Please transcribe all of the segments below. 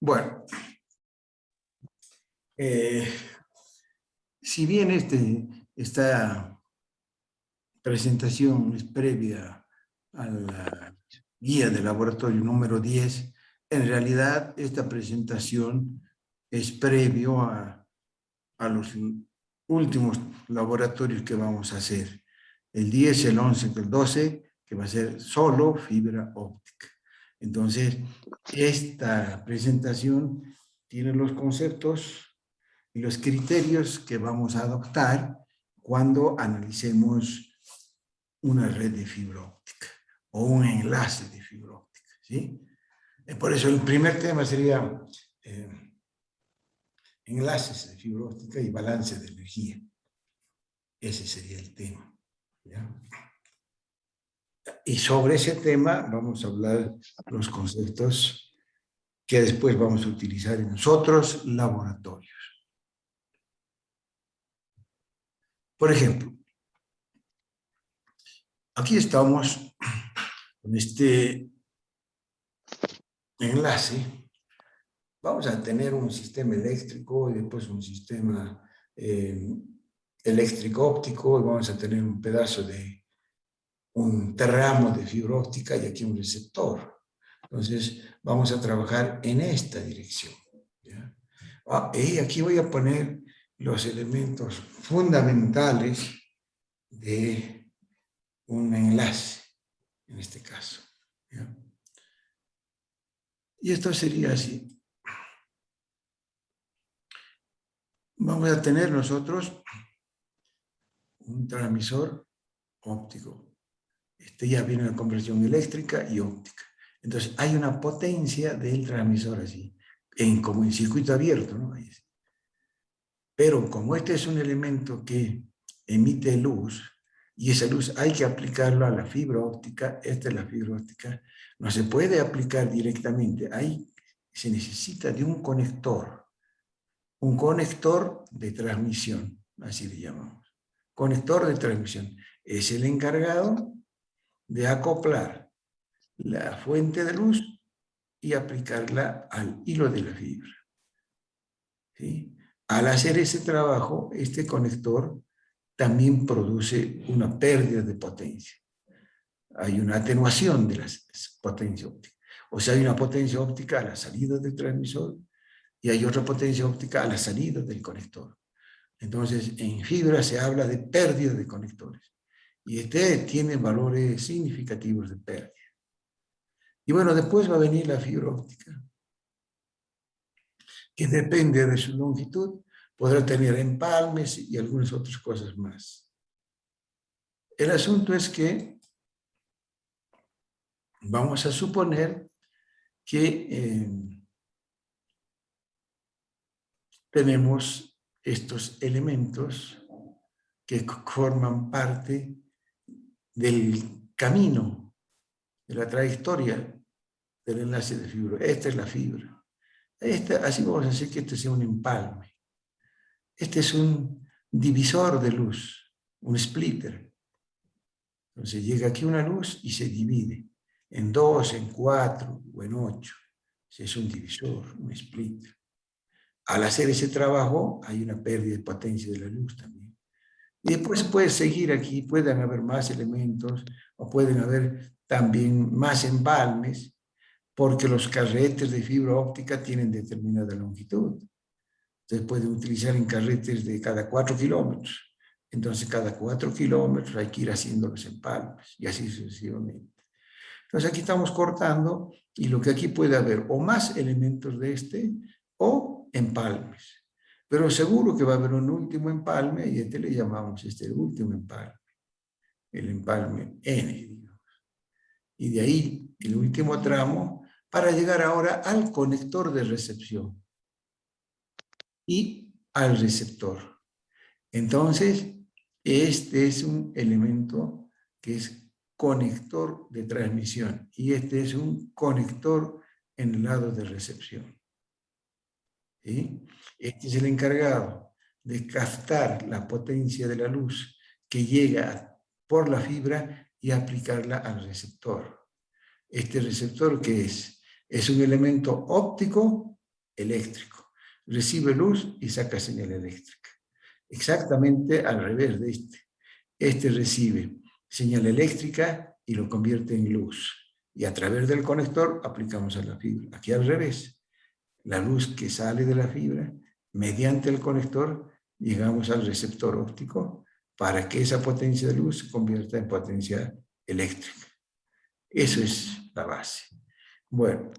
Bueno, si bien esta presentación es previa a la guía de laboratorio número 10, en realidad esta presentación es previo a los últimos laboratorios que vamos a hacer. El 10, el 11, el 12, que va a ser solo fibra óptica. Entonces, esta presentación tiene los conceptos y los criterios que vamos a adoptar cuando analicemos una red de fibra óptica o un enlace de fibra óptica, ¿sí? Por eso el primer tema sería enlaces de fibra óptica y balance de energía. Ese sería el tema, ¿ya? Y sobre ese tema vamos a hablar los conceptos que después vamos a utilizar en los otros laboratorios. Por ejemplo, aquí estamos con este enlace. Vamos a tener un sistema eléctrico y después un sistema eléctrico óptico, y vamos a tener un pedazo de un tramo de fibra óptica y aquí un receptor. Entonces vamos a trabajar en esta dirección, ¿ya? Y aquí voy a poner los elementos fundamentales de un enlace, en este caso, ¿ya? Y esto sería así. Vamos a tener nosotros un transmisor óptico. Ya viene una conversión eléctrica y óptica. Entonces hay una potencia del transmisor así, como en circuito abierto, ¿no? Pero como este es un elemento que emite luz, y esa luz hay que aplicarlo a la fibra óptica, esta es la fibra óptica, no se puede aplicar directamente, ahí se necesita de un conector de transmisión, así le llamamos. Conector de transmisión. Es el encargado de acoplar la fuente de luz y aplicarla al hilo de la fibra, ¿sí? Al hacer ese trabajo, este conector también produce una pérdida de potencia. Hay una atenuación de la potencia óptica. O sea, hay una potencia óptica a la salida del transmisor y hay otra potencia óptica a la salida del conector. Entonces, en fibra se habla de pérdida de conectores. Y este tiene valores significativos de pérdida. Y bueno, después va a venir la fibra óptica, que depende de su longitud, podrá tener empalmes y algunas otras cosas más. El asunto es que vamos a suponer que tenemos estos elementos que forman parte del camino, de la trayectoria del enlace de fibra. Esta es la fibra. Así vamos a decir que este sea un empalme. Este es un divisor de luz, un splitter. Entonces llega aquí una luz y se divide en 2, en 4 o en 8. Es un divisor, un splitter. Al hacer ese trabajo hay una pérdida de potencia de la luz también. Y después puede seguir aquí, pueden haber más elementos o pueden haber también más empalmes, porque los carretes de fibra óptica tienen determinada longitud. Entonces pueden utilizar en carretes de cada 4 kilómetros. Entonces cada 4 kilómetros hay que ir haciendo los empalmes y así sucesivamente. Entonces aquí estamos cortando y lo que aquí puede haber o más elementos de o empalmes. Pero seguro que va a haber un último empalme y le llamamos el último empalme. El empalme N, digamos. Y de ahí el último tramo para llegar ahora al conector de recepción y al receptor. Entonces, este es un elemento que es conector de transmisión y este es un conector en el lado de recepción. ¿Sí? Este es el encargado de captar la potencia de la luz que llega por la fibra y aplicarla al receptor. Este receptor, ¿qué es? Es un elemento óptico eléctrico. Recibe luz y saca señal eléctrica. Exactamente al revés de este. Este recibe señal eléctrica y lo convierte en luz. Y a través del conector aplicamos a la fibra. Aquí al revés. La luz que sale de la fibra, mediante el conector, llegamos al receptor óptico para que esa potencia de luz se convierta en potencia eléctrica. Eso es la base. Bueno,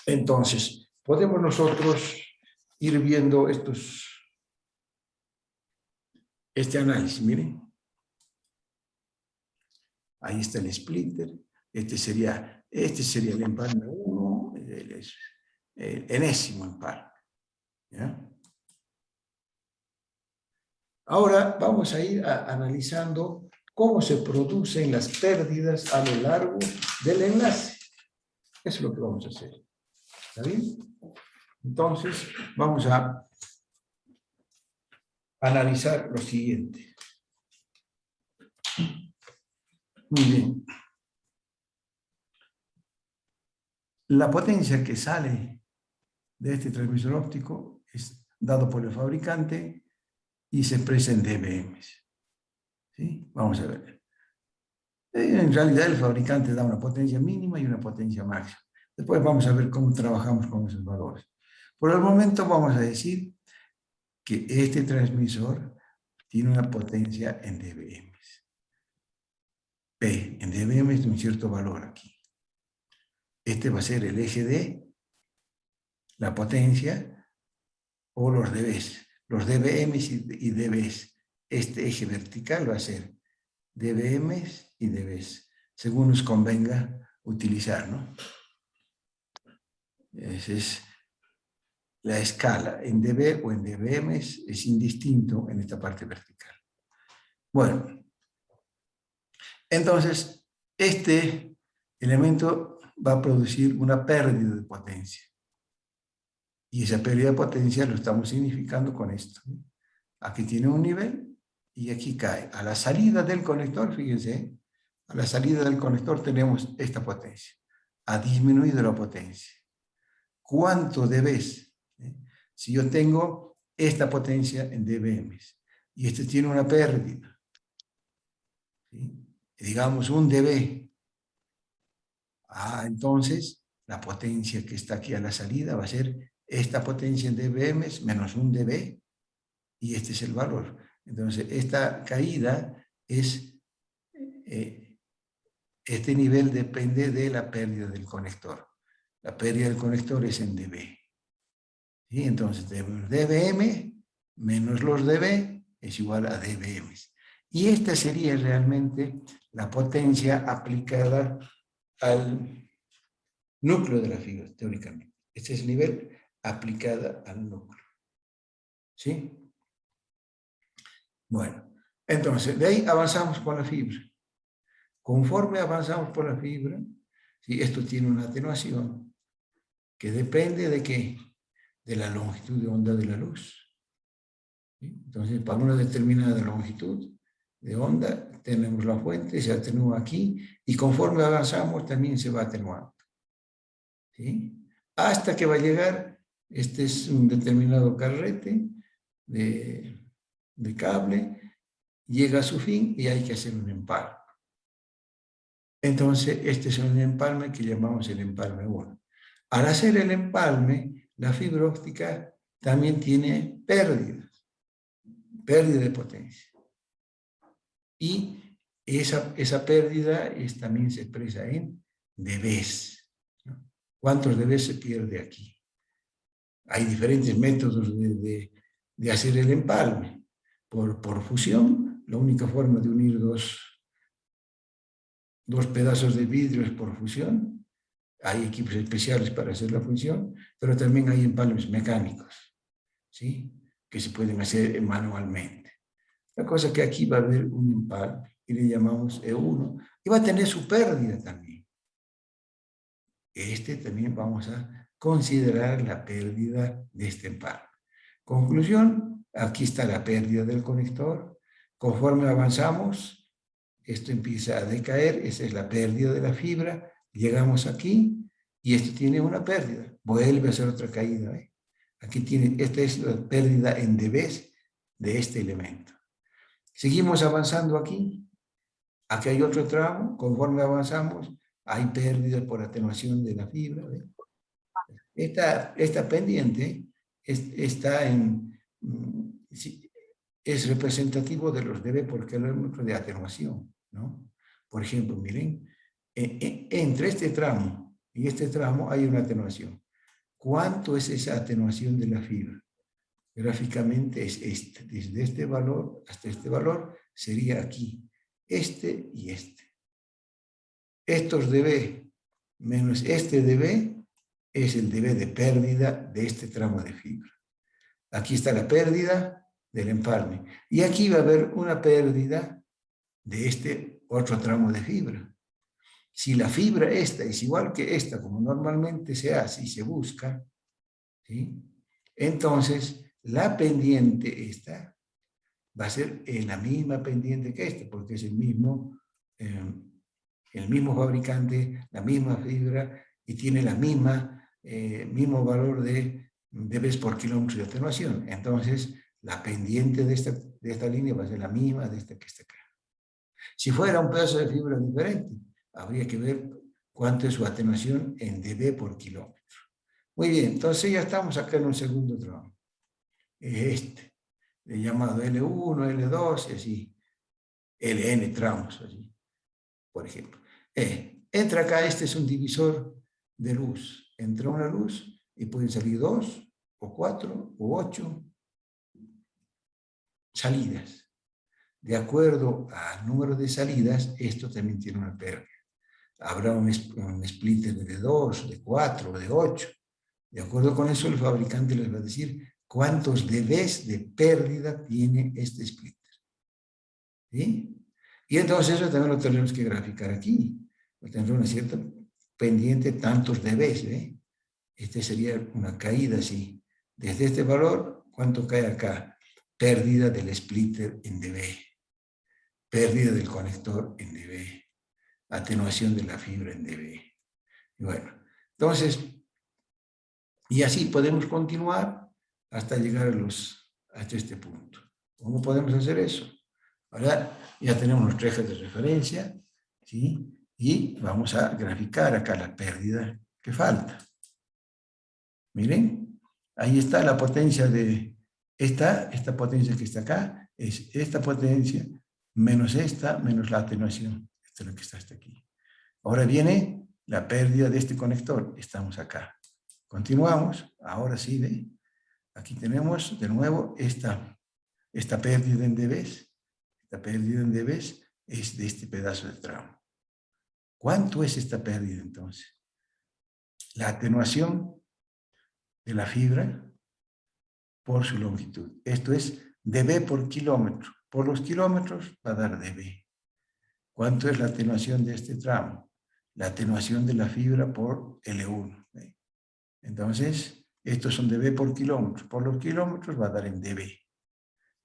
entonces, podemos nosotros ir viendo este análisis, miren. Ahí está el splitter. Este sería el empalme 1, el enésimo empalme. ¿Ya? Ahora vamos a ir analizando cómo se producen las pérdidas a lo largo del enlace. Eso es lo que vamos a hacer. ¿Está bien? Entonces, vamos a analizar lo siguiente. Muy bien. La potencia que sale de este transmisor óptico es dado por el fabricante y se expresa en dBm. ¿Sí? Vamos a ver. En realidad el fabricante da una potencia mínima y una potencia máxima. Después vamos a ver cómo trabajamos con esos valores. Por el momento vamos a decir que este transmisor tiene una potencia en dBm. P en dBm es de un cierto valor aquí. Este va a ser el eje de la potencia o los dBs. Los dBm y dBs. Este eje vertical va a ser dBm y dBs, según nos convenga utilizar, ¿no? Esa es la escala. En dB o en dBm es indistinto en esta parte vertical. Bueno, entonces, este elemento va a producir una pérdida de potencia. Y esa pérdida de potencia lo estamos significando con esto. Aquí tiene un nivel y aquí cae. A la salida del conector, fíjense, a la salida del conector tenemos esta potencia. Ha disminuido la potencia. ¿Cuánto dBs? Si yo tengo esta potencia en dBm y este tiene una pérdida, ¿sí? Digamos 1 dB. Entonces la potencia que está aquí a la salida va a ser esta potencia en dBm menos 1 dB y este es el valor. Entonces esta caída es, este nivel depende de la pérdida del conector. La pérdida del conector es en dB. ¿Sí? Entonces dBm menos los dB es igual a dBm. Y esta sería realmente la potencia aplicada al núcleo de la fibra, teóricamente. Este es el nivel aplicada al núcleo. ¿Sí? Bueno, entonces, de ahí avanzamos con la fibra. Conforme avanzamos por la fibra, ¿sí? Esto tiene una atenuación que depende de ¿qué? De la longitud de onda de la luz. ¿Sí? Entonces, para una determinada longitud de onda, tenemos la fuente, se atenúa aquí, y conforme avanzamos también se va atenuando. ¿Sí? Hasta que va a llegar, este es un determinado carrete de cable, llega a su fin y hay que hacer un empalme. Entonces, este es un empalme que llamamos el empalme 1. Al hacer el empalme, la fibra óptica también tiene pérdida de potencia. Y esa pérdida también se expresa en dBs. ¿No? ¿Cuántos dBs se pierde aquí? Hay diferentes métodos de hacer el empalme. Por fusión, la única forma de unir dos pedazos de vidrio es por fusión. Hay equipos especiales para hacer la función, pero también hay empalmes mecánicos, ¿sí? Que se pueden hacer manualmente. La cosa es que aquí va a haber un empalme y le llamamos E1 y va a tener su pérdida también. También vamos a considerar la pérdida de este empalme. Conclusión, aquí está la pérdida del conector. Conforme avanzamos, esto empieza a decaer, esa es la pérdida de la fibra. Llegamos aquí y esto tiene una pérdida, vuelve a hacer otra caída. Aquí tiene, esta es la pérdida en dB de este elemento. Seguimos avanzando aquí. Aquí hay otro tramo. Conforme avanzamos, hay pérdida por atenuación de la fibra. Esta pendiente está es representativo de los dB por kilómetro de atenuación, ¿no? Por ejemplo, miren, entre este tramo y este tramo hay una atenuación. ¿Cuánto es esa atenuación de la fibra? Gráficamente es este. Desde este valor hasta este valor sería aquí. Este y este. Estos dB menos este dB es el dB de pérdida de este tramo de fibra. Aquí está la pérdida del empalme. Y aquí va a haber una pérdida de este otro tramo de fibra. Si la fibra esta es igual que esta, como normalmente se hace y se busca, ¿sí? Entonces la pendiente esta va a ser la misma pendiente que esta, porque es el mismo fabricante, la misma fibra y tiene la mismo valor de dB por kilómetro de atenuación. Entonces la pendiente de esta línea va a ser la misma de esta que está acá. Si fuera un pedazo de fibra diferente, habría que ver cuánto es su atenuación en dB por kilómetro. Muy bien, entonces ya estamos acá en un segundo tramo. Es este, llamado L1, L2 y así, LN tramos, así, por ejemplo. Entra acá, este es un divisor de luz. Entra una luz y pueden salir 2, o 4, o 8 salidas. De acuerdo al número de salidas, esto también tiene una pérdida. Habrá un splitter de 2, de 4, de 8. De acuerdo con eso, el fabricante les va a decir cuántos dBs de pérdida tiene este splitter. ¿Sí? Y entonces eso también lo tenemos que graficar aquí. Tenemos una cierta pendiente, tantos dBs. Este sería una caída así. Desde este valor, ¿cuánto cae acá? Pérdida del splitter en dB. Pérdida del conector en dB. Atenuación de la fibra en dB. Y bueno, entonces, y así podemos continuar hasta llegar hasta este punto. ¿Cómo podemos hacer eso? Ahora ya tenemos nuestro eje de referencia, ¿sí? Y vamos a graficar acá la pérdida que falta. Miren, ahí está la potencia de esta potencia que está acá, es esta potencia menos esta, menos la atenuación. Esto es lo que está hasta aquí. Ahora viene la pérdida de este conector. Estamos acá. Continuamos. Ahora sí, ¿ve? Aquí tenemos de nuevo esta pérdida en dBs. Esta pérdida en dBs es de este pedazo de tramo. ¿Cuánto es esta pérdida entonces? La atenuación de la fibra por su longitud. Esto es dB por kilómetro. Por los kilómetros va a dar dB. ¿Cuánto es la atenuación de este tramo? La atenuación de la fibra por L1. Entonces, estos son dB por kilómetro. Por los kilómetros va a dar en dB.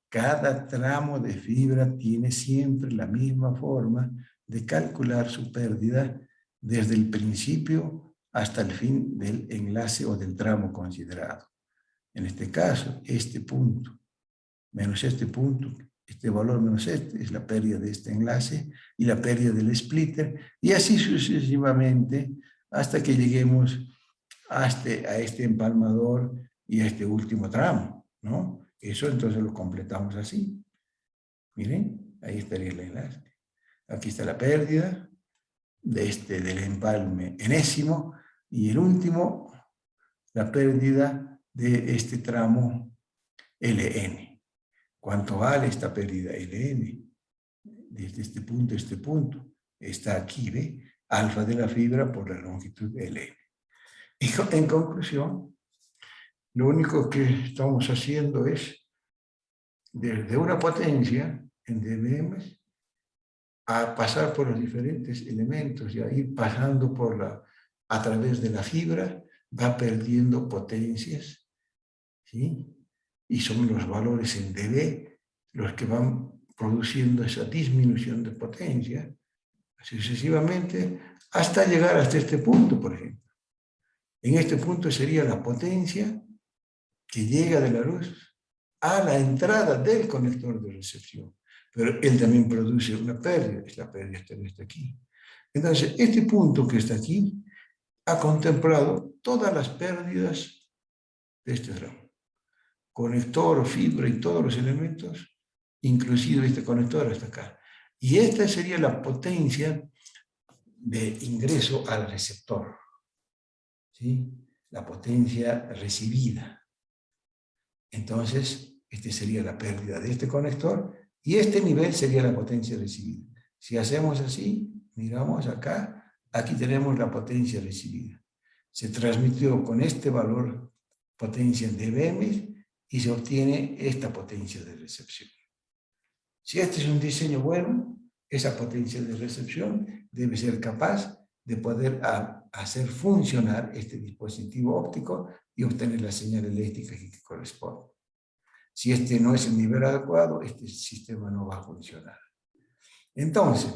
Cada tramo de fibra tiene siempre la misma forma de calcular su pérdida desde el principio hasta el fin del enlace o del tramo considerado. En este caso, este punto menos este punto, este valor menos este, es la pérdida de este enlace y la pérdida del splitter, y así sucesivamente hasta que lleguemos a este empalmador y a este último tramo, ¿no? Eso entonces lo completamos así. Miren, ahí estaría el enlace. Aquí está la pérdida del empalme enésimo y el último, la pérdida de este tramo LN. ¿Cuánto vale esta pérdida LN? Desde este punto a este punto. Está aquí, ¿ve? Alfa de la fibra por la longitud LN. Y en conclusión, lo único que estamos haciendo es, desde una potencia en dBm, a pasar por los diferentes elementos y a ir pasando a través de la fibra, va perdiendo potencias, ¿sí? Y son los valores en dB los que van produciendo esa disminución de potencia, sucesivamente, hasta llegar hasta este punto, por ejemplo. En este punto sería la potencia que llega de la luz a la entrada del conector de recepción. Pero él también produce una pérdida, es la pérdida que está aquí. Entonces, este punto que está aquí ha contemplado todas las pérdidas de este tramo. Conector, fibra y todos los elementos, inclusive este conector hasta acá. Y esta sería la potencia de ingreso al receptor, ¿sí? La potencia recibida. Entonces, esta sería la pérdida de este conector y este nivel sería la potencia recibida. Si hacemos así, miramos acá, aquí tenemos la potencia recibida. Se transmitió con este valor potencia en dBm y se obtiene esta potencia de recepción. Si este es un diseño bueno, esa potencia de recepción debe ser capaz de poder hacer funcionar este dispositivo óptico y obtener la señal eléctrica que corresponde. Si este no es el nivel adecuado, este sistema no va a funcionar. Entonces,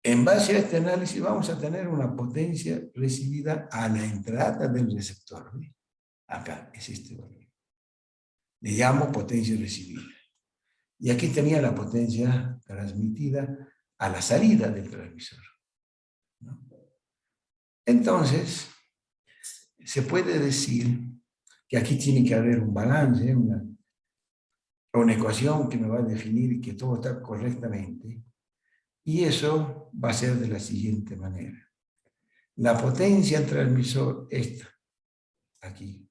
en base a este análisis vamos a tener una potencia recibida a la entrada del receptor. ¿Sí? Acá es este valor. Le llamo potencia recibida. Y aquí tenía la potencia transmitida a la salida del transmisor, ¿no? Entonces, se puede decir que aquí tiene que haber un balance, una ecuación que me va a definir que todo está correctamente. Y eso va a ser de la siguiente manera. La potencia del transmisor, esta, aquí,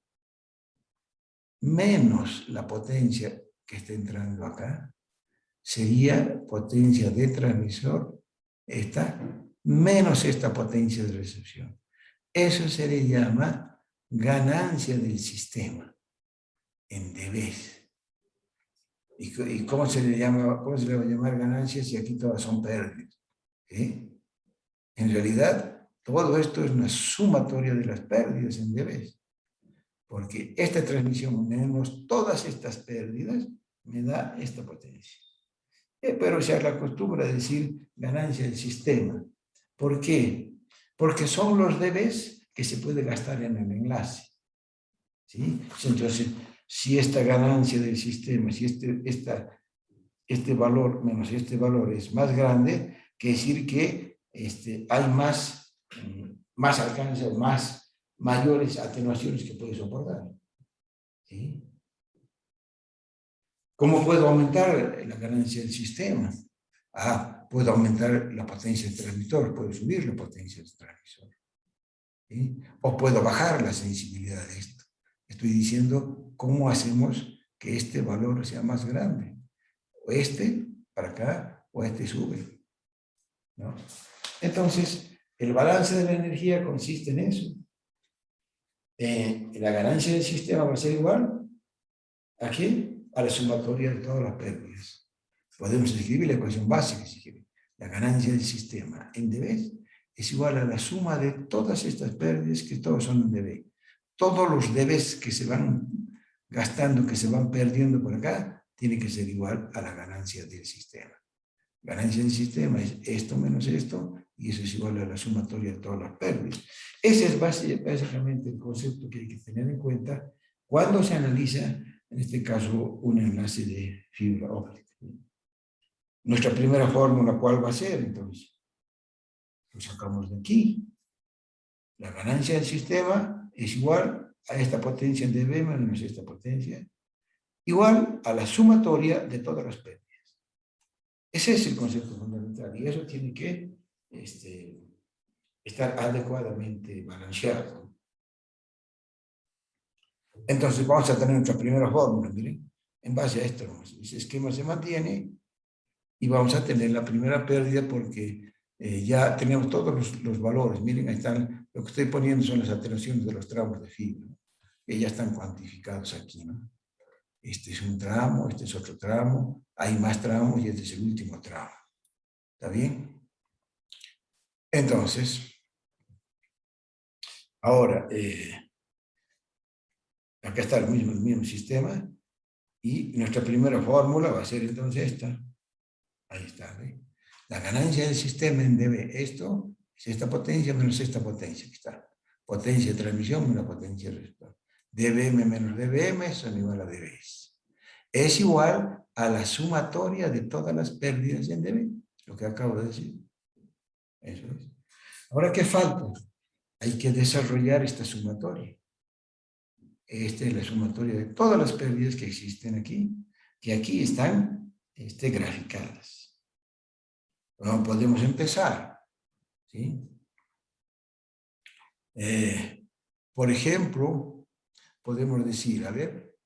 menos la potencia que está entrando acá, sería potencia de transmisor, esta, menos esta potencia de recepción. Eso se le llama ganancia del sistema, en dB. ¿Y cómo se le llama, cómo se le va a llamar ganancia si aquí todas son pérdidas? ¿Sí? En realidad, todo esto es una sumatoria de las pérdidas en dB. Porque esta transmisión menos todas estas pérdidas me da esta potencia. Pero se acostumbra a decir ganancia del sistema. ¿Por qué? Porque son los dBs que se puede gastar en el enlace. ¿Sí? Entonces, si esta ganancia del sistema, si este valor menos este valor es más grande, quiere decir que hay más alcance, mayores atenuaciones que puede soportar. ¿Sí? ¿Cómo puedo aumentar la ganancia del sistema? Puedo aumentar la potencia del transmisor, puedo subir la potencia del transmisor. ¿Sí? O puedo bajar la sensibilidad de esto. Estoy diciendo cómo hacemos que este valor sea más grande. O para acá, o sube. ¿No? Entonces, el balance de la energía consiste en eso. La ganancia del sistema va a ser igual ¿a qué? A la sumatoria de todas las pérdidas. Podemos escribir la ecuación básica si quieren. La ganancia del sistema en dB es igual a la suma de todas estas pérdidas que todos son en dB. Todos los dBs que se van gastando, que se van perdiendo por acá, tiene que ser igual a la ganancia del sistema. Ganancia del sistema es esto menos esto, y eso es igual a la sumatoria de todas las pérdidas. Ese es básicamente el concepto que hay que tener en cuenta cuando se analiza, en este caso, un enlace de fibra óptica. Nuestra primera fórmula, ¿cuál va a ser entonces? Lo sacamos de aquí. La ganancia del sistema es igual a esta potencia en dB menos esta potencia, igual a la sumatoria de todas las pérdidas. Ese es el concepto fundamental y eso tiene que estar adecuadamente balanceado. Entonces vamos a tener nuestra primera fórmula, miren, en base a esto, ese esquema se mantiene y vamos a tener la primera pérdida porque ya tenemos todos los valores, miren, ahí están, lo que estoy poniendo son las atenuaciones de los tramos de fibra, que ya están cuantificados aquí, ¿no? Este es un tramo, este es otro tramo, hay más tramos y este es el último tramo. ¿Está bien? Entonces, ahora, acá está el mismo sistema y nuestra primera fórmula va a ser entonces esta. Ahí está, ¿ve? La ganancia del sistema en dB, esto Es esta potencia menos esta potencia que está. Potencia de transmisión menos potencia de receptor. dBm menos dBm son igual a dBs. Es igual a la sumatoria de todas las pérdidas en dB, lo que acabo de decir. Eso es. Ahora, ¿qué falta? Hay que desarrollar esta sumatoria. Esta es la sumatoria de todas las pérdidas que existen aquí, que aquí están graficadas. Bueno, podemos empezar, ¿sí? Por ejemplo, podemos decir, a ver,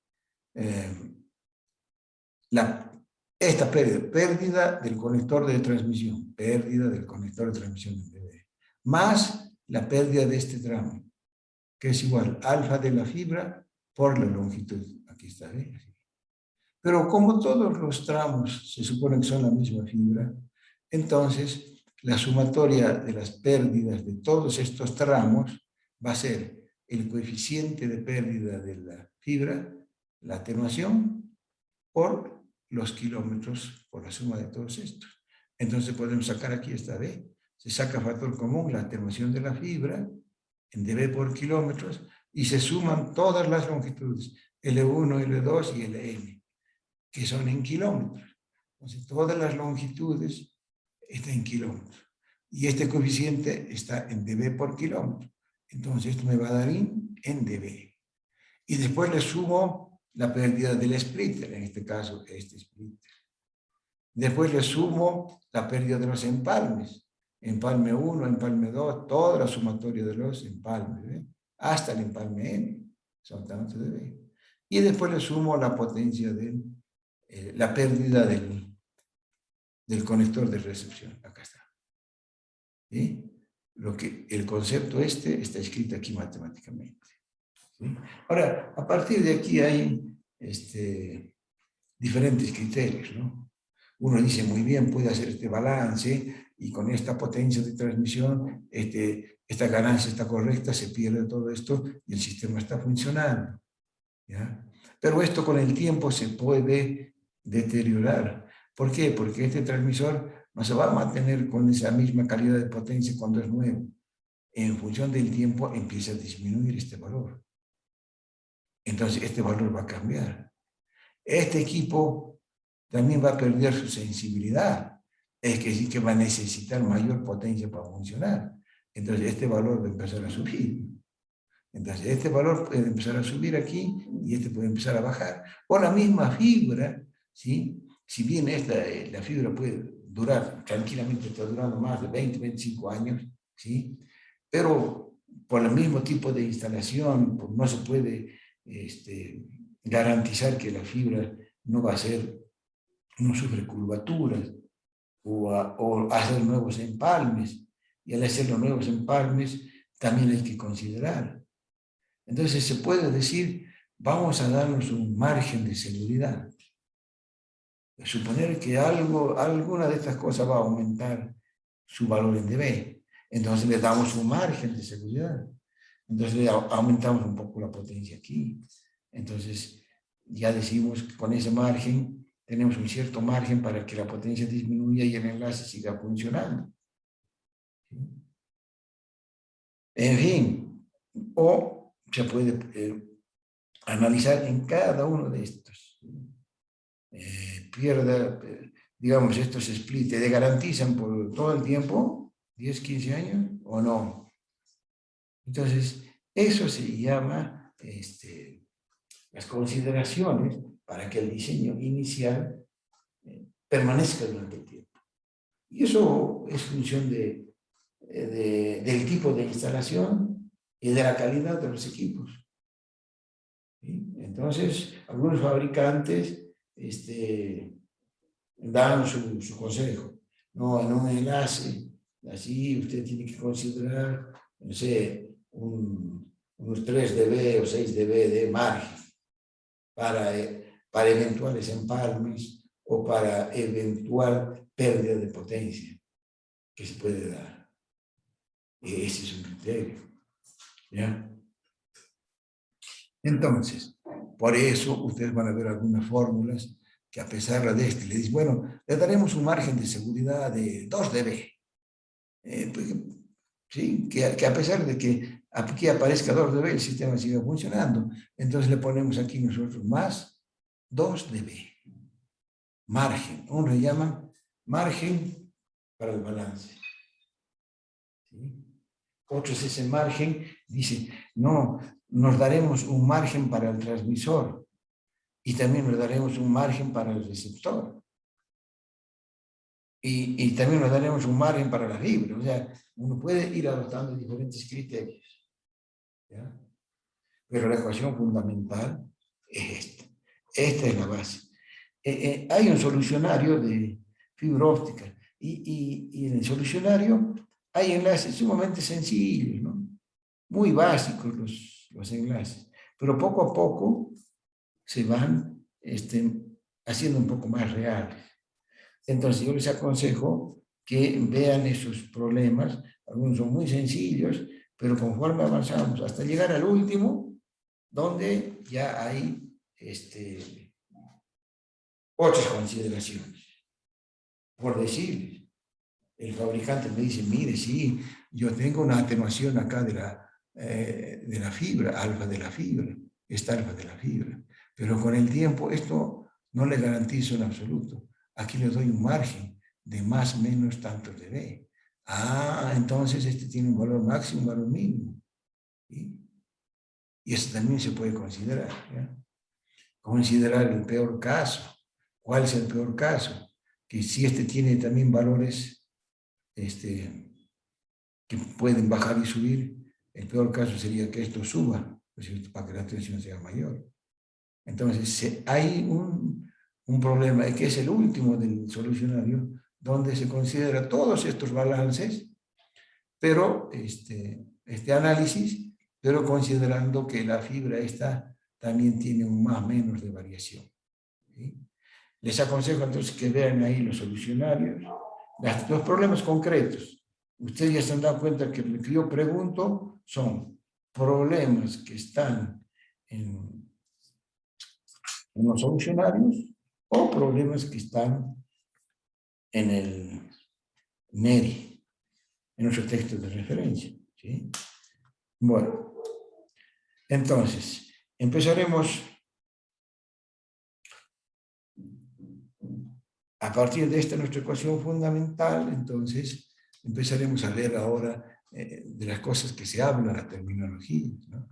esta pérdida del conector de transmisión, más la pérdida de este tramo, que es igual alfa de la fibra por la longitud. Aquí está, ¿eh? Pero como todos los tramos se supone que son la misma fibra, entonces la sumatoria de las pérdidas de todos estos tramos va a ser el coeficiente de pérdida de la fibra, la atenuación, por los kilómetros, por la suma de todos estos. Entonces podemos sacar aquí esta B. Se saca factor común, la atenuación de la fibra, en dB por kilómetros, y se suman todas las longitudes, L1, L2 y Lm, que son en kilómetros. Entonces todas las longitudes están en kilómetros. Y este coeficiente está en dB por kilómetro. Entonces esto me va a dar en dB. Y después le sumo la pérdida del splitter, en este caso este splitter. Después le sumo la pérdida de los empalmes. Empalme 1, empalme 2, toda la sumatoria de los empalmes, ¿eh? Hasta el empalme N, son tantos dB. Y después le sumo la potencia de la pérdida del conector de recepción. Acá está. ¿Sí? El concepto está escrito aquí matemáticamente. ¿Sí? Ahora, a partir de aquí hay diferentes criterios, ¿no? Uno dice, muy bien, puede hacer este balance y con esta potencia de transmisión, esta ganancia está correcta, se pierde todo esto y el sistema está funcionando, ¿ya? Pero esto con el tiempo se puede deteriorar. ¿Por qué? Porque este transmisor no se va a mantener con esa misma calidad de potencia cuando es nuevo. En función del tiempo empieza a disminuir este valor. Entonces este valor va a cambiar. Este equipo también va a perder su sensibilidad. Es decir, que va a necesitar mayor potencia para funcionar. Entonces este valor va a empezar a subir. Entonces este valor puede empezar a subir aquí y este puede empezar a bajar. O la misma fibra, ¿sí? Si bien la fibra puede durar, tranquilamente está durando más de 20, 25 años, ¿sí? Pero por el mismo tipo de instalación, pues no se puede garantizar que la fibra no va a ser, no sufre curvaturas o hacer nuevos empalmes. Y al hacer los nuevos empalmes también hay que considerar. Entonces se puede decir, vamos a darnos un margen de seguridad. Suponer que alguna de estas cosas va a aumentar su valor en dB. Entonces le damos un margen de seguridad. Entonces le aumentamos un poco la potencia aquí. Entonces ya decimos que con ese margen tenemos un cierto margen para que la potencia disminuya y el enlace siga funcionando. En fin, o se puede analizar en cada uno de estos. Digamos, estos splits, ¿te garantizan por todo el tiempo? ¿10, 15 años o no? Entonces, eso se llama las consideraciones para que el diseño inicial permanezca durante el tiempo. Y eso es función del tipo de instalación y de la calidad de los equipos. ¿Sí? Entonces, algunos fabricantes dan su consejo. No, en un enlace, así usted tiene que considerar, no sé, unos 3 dB o 6 dB de margen para eventuales empalmes o para eventual pérdida de potencia que se puede dar. Ese es un criterio. ¿Ya? Entonces, por eso ustedes van a ver algunas fórmulas que a pesar de le dicen, bueno, le daremos un margen de seguridad de 2 dB. ¿sí? Que a pesar de que aquí aparezca 2 dB, el sistema sigue funcionando. Entonces le ponemos aquí nosotros más 2 dB. Margen, uno le llama margen para el balance. ¿Sí? Otros ese margen, dice, no, nos daremos un margen para el transmisor y también nos daremos un margen para el receptor. Y también nos daremos un margen para la fibra. O sea, uno puede ir adoptando diferentes criterios. ¿Ya? Pero la ecuación fundamental es esta. Esta es la base. Hay un solucionario de fibra óptica y en el solucionario hay enlaces sumamente sencillos, ¿no? Muy básicos los enlaces, pero poco a poco se van haciendo un poco más reales. Entonces yo les aconsejo que vean esos problemas, algunos son muy sencillos, pero conforme avanzamos hasta llegar al último, donde ya hay otras consideraciones. Por decir, el fabricante me dice, mire, sí, yo tengo una atenuación acá de la fibra, alfa de la fibra, esta alfa de la fibra, pero con el tiempo esto no le garantizo en absoluto. Aquí le doy un margen de más o menos tantos dB. Ah, entonces este tiene un valor máximo, un valor mínimo. ¿Sí? Y eso también se puede considerar. ¿Ya? Considerar el peor caso. ¿Cuál es el peor caso? Que si este tiene también valores que pueden bajar y subir, el peor caso sería que esto suba, ¿no es cierto?, para que la tensión sea mayor. Entonces, hay un problema, que es el último del solucionario, donde se considera todos estos balances, pero este análisis, pero considerando que la fibra esta también tiene un más o menos de variación. ¿Sí? Les aconsejo entonces que vean ahí los solucionarios, los problemas concretos. Ustedes ya se han dado cuenta que lo que yo pregunto son problemas que están en los solucionarios o problemas que están en el NERI, en nuestro texto de referencia. ¿Sí? Bueno, entonces, empezaremos a partir de esta nuestra ecuación fundamental. Entonces, empezaremos a ver ahora de las cosas que se hablan, la terminología, ¿no?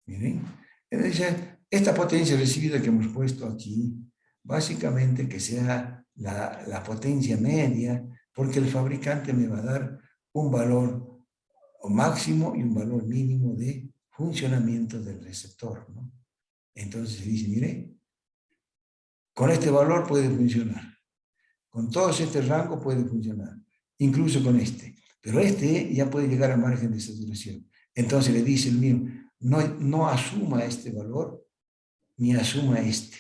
Miren, entonces, esta potencia recibida que hemos puesto aquí, básicamente que sea la potencia media, porque el fabricante me va a dar un valor máximo y un valor mínimo de funcionamiento del receptor, ¿no? Entonces se dice, mire, con este valor puede funcionar, con todos este rango puede funcionar, incluso con este, pero este ya puede llegar a margen de saturación. Entonces le dice el mío, no asuma este valor, ni asuma este.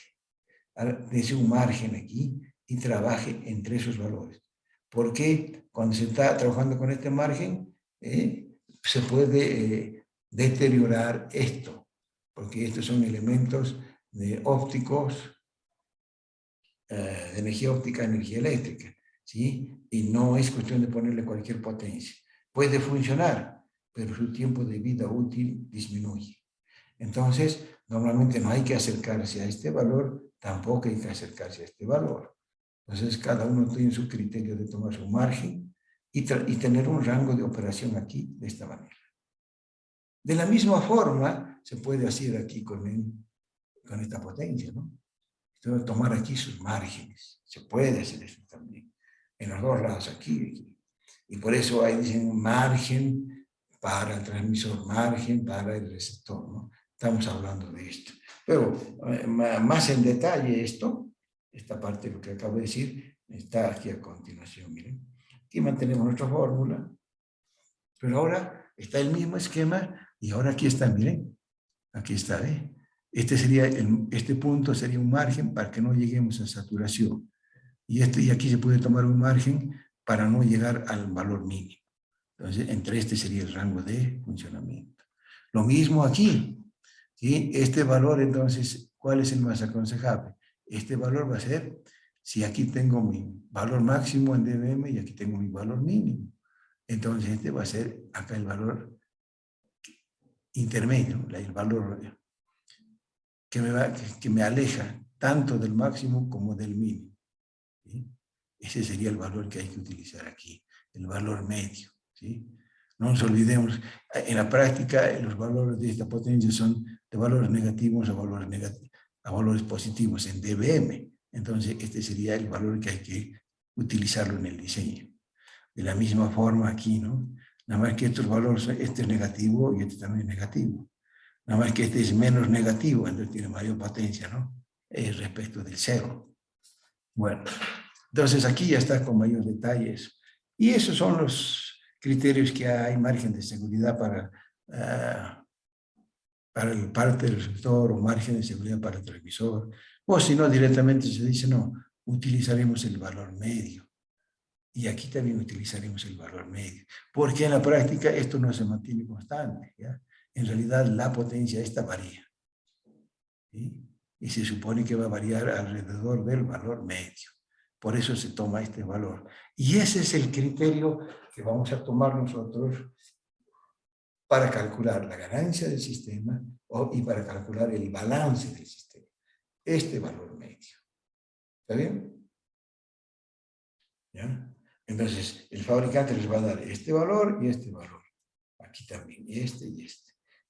Dese un margen aquí y trabaje entre esos valores. Porque cuando se está trabajando con este margen, se puede deteriorar esto, porque estos son elementos ópticos, de energía óptica a energía eléctrica, ¿sí? Y no es cuestión de ponerle cualquier potencia. Puede funcionar, pero su tiempo de vida útil disminuye. Entonces, normalmente no hay que acercarse a este valor, tampoco hay que acercarse a este valor. Entonces, cada uno tiene su criterio de tomar su margen y tener un rango de operación aquí de esta manera. De la misma forma, se puede hacer aquí con esta potencia, ¿no? Entonces, tomar aquí sus márgenes. Se puede hacer eso también. En los dos lados, aquí y aquí. Y por eso ahí dicen margen para el transmisor, margen para el receptor, ¿no? Estamos hablando de esto. Pero más en detalle esta parte de lo que acabo de decir, está aquí a continuación. Miren, aquí mantenemos nuestra fórmula, pero ahora está el mismo esquema y ahora aquí está, miren, aquí está, ¿eh? Este punto sería un margen para que no lleguemos a saturación. Y aquí se puede tomar un margen para no llegar al valor mínimo. Entonces, entre este sería el rango de funcionamiento. Lo mismo aquí. ¿Sí? Este valor, entonces, ¿cuál es el más aconsejable? Este valor va a ser, si aquí tengo mi valor máximo en dBm y aquí tengo mi valor mínimo. Entonces este va a ser acá el valor intermedio, el valor que me aleja tanto del máximo como del mínimo. ¿Sí? Ese sería el valor que hay que utilizar aquí, el valor medio. ¿Sí? No nos olvidemos, en la práctica los valores de esta potencia son de valores negativos a valores positivos en dBm. Entonces este sería el valor que hay que utilizarlo en el diseño. De la misma forma aquí, ¿no? Nada más que estos valores, este es negativo y este también es negativo. Nada más que este es menos negativo, entonces tiene mayor potencia, ¿no? Respecto del cero. Bueno, entonces aquí ya está con mayores detalles. Y esos son los criterios que hay margen de seguridad para el parte del receptor o margen de seguridad para el transmisor. O si no, directamente se dice, no, utilizaremos el valor medio. Y aquí también utilizaremos el valor medio. Porque en la práctica esto no se mantiene constante, ¿ya? En realidad la potencia esta varía. ¿Sí? Y se supone que va a variar alrededor del valor medio. Por eso se toma este valor. Y ese es el criterio que vamos a tomar nosotros para calcular la ganancia del sistema y para calcular el balance del sistema. Este valor medio. ¿Está bien? ¿Ya? Entonces, el fabricante les va a dar este valor y este valor. Aquí también, y este.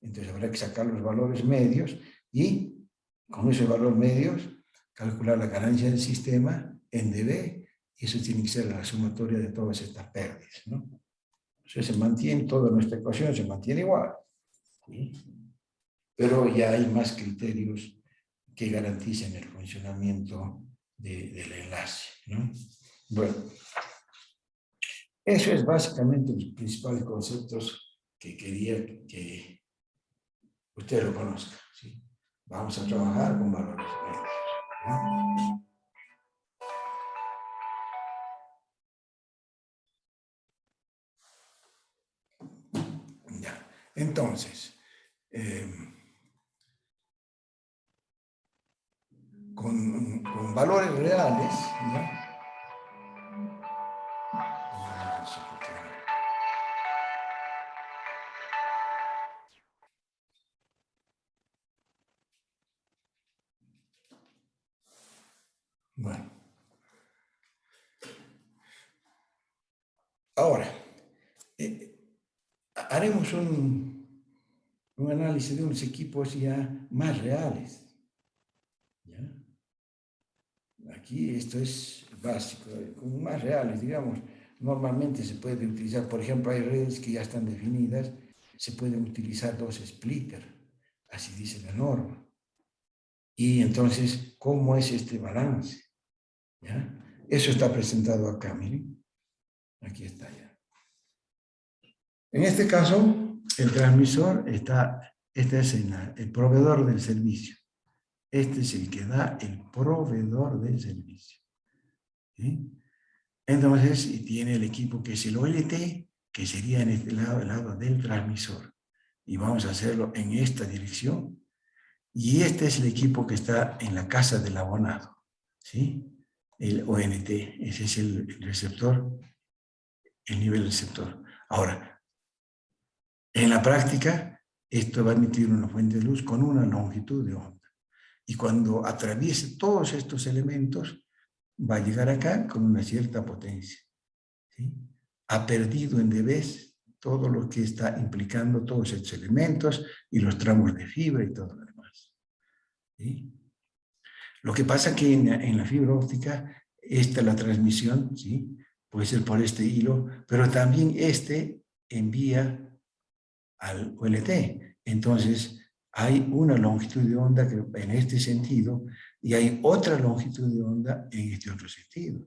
Entonces, habrá que sacar los valores medios y, con ese valor medios, calcular la ganancia del sistema en dB, y eso tiene que ser la sumatoria de todas estas pérdidas, ¿no? Entonces, se mantiene toda nuestra ecuación, se mantiene igual, ¿sí? Pero ya hay más criterios que garanticen el funcionamiento del enlace, ¿no? Bueno, eso es básicamente los principales conceptos que quería que usted lo conozca, ¿sí? Vamos a trabajar con valores medios, ¿no? Ya. Entonces, con valores reales, ¿no? Bueno, ahora, haremos un análisis de unos equipos ya más reales. ¿Ya? Aquí esto es básico, como más reales, digamos. Normalmente se puede utilizar, por ejemplo, hay redes que ya están definidas, se pueden utilizar 2 splitters, así dice la norma. Y entonces, ¿cómo es este balance? ¿Ya? Eso está presentado acá, miren. Aquí está ya. En este caso, el transmisor este es el proveedor del servicio. Este es el que da el proveedor del servicio. ¿Sí? Entonces, tiene el equipo que es el OLT, que sería en este lado, el lado del transmisor. Y vamos a hacerlo en esta dirección. Y este es el equipo que está en la casa del abonado. ¿Sí? El ONT, ese es el receptor, el nivel receptor. Ahora, en la práctica, esto va a emitir una fuente de luz con una longitud de onda. Y cuando atraviese todos estos elementos, va a llegar acá con una cierta potencia. ¿Sí? Ha perdido en dB todo lo que está implicando todos estos elementos y los tramos de fibra y todo lo demás. ¿Sí? Lo que pasa que en la fibra óptica, la transmisión, ¿sí? Puede ser por este hilo, pero también envía al OLT. Entonces, hay una longitud de onda que en este sentido y hay otra longitud de onda en este otro sentido.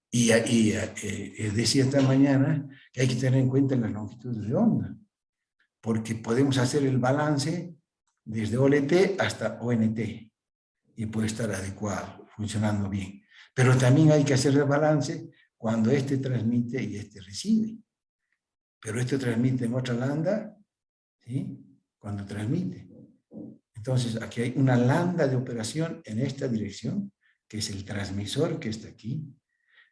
Y decía esta mañana que hay que tener en cuenta las longitudes de onda, porque podemos hacer el balance desde OLT hasta ONT y puede estar adecuado, funcionando bien. Pero también hay que hacer el balance cuando este transmite y este recibe. Pero este transmite en otra lambda, ¿sí? Cuando transmite. Entonces, aquí hay una lambda de operación en esta dirección, que es el transmisor que está aquí,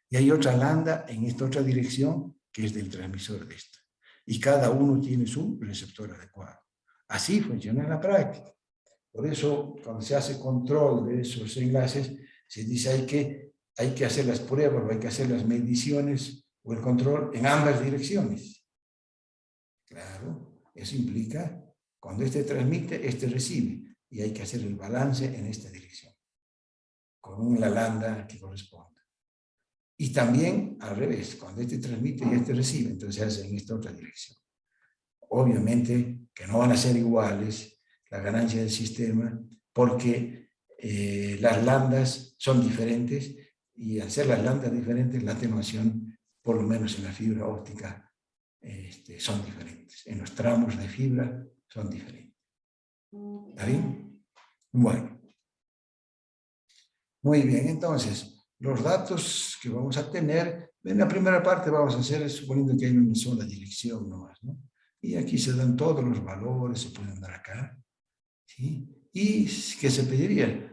y hay otra lambda en esta otra dirección, que es del transmisor de esta. Y cada uno tiene su receptor adecuado. Así funciona en la práctica. Por eso, cuando se hace control de esos enlaces, se dice hay que hacer las pruebas, o hay que hacer las mediciones o el control en ambas direcciones. Claro, eso implica, cuando este transmite, este recibe, y hay que hacer el balance en esta dirección, con la lambda que corresponda. Y también al revés, cuando este transmite y este recibe, entonces se hace en esta otra dirección. Obviamente que no van a ser iguales la ganancia del sistema, porque las lambdas son diferentes, y al ser las lambdas diferentes, la atenuación, por lo menos en la fibra óptica, son diferentes. En los tramos de fibra son diferentes. ¿Está bien? Bueno. Muy bien, entonces, los datos que vamos a tener, en la primera parte vamos a hacer, suponiendo que hay una sola dirección nomás, ¿no? Y aquí se dan todos los valores, se pueden dar acá, ¿sí? ¿Y qué se pediría?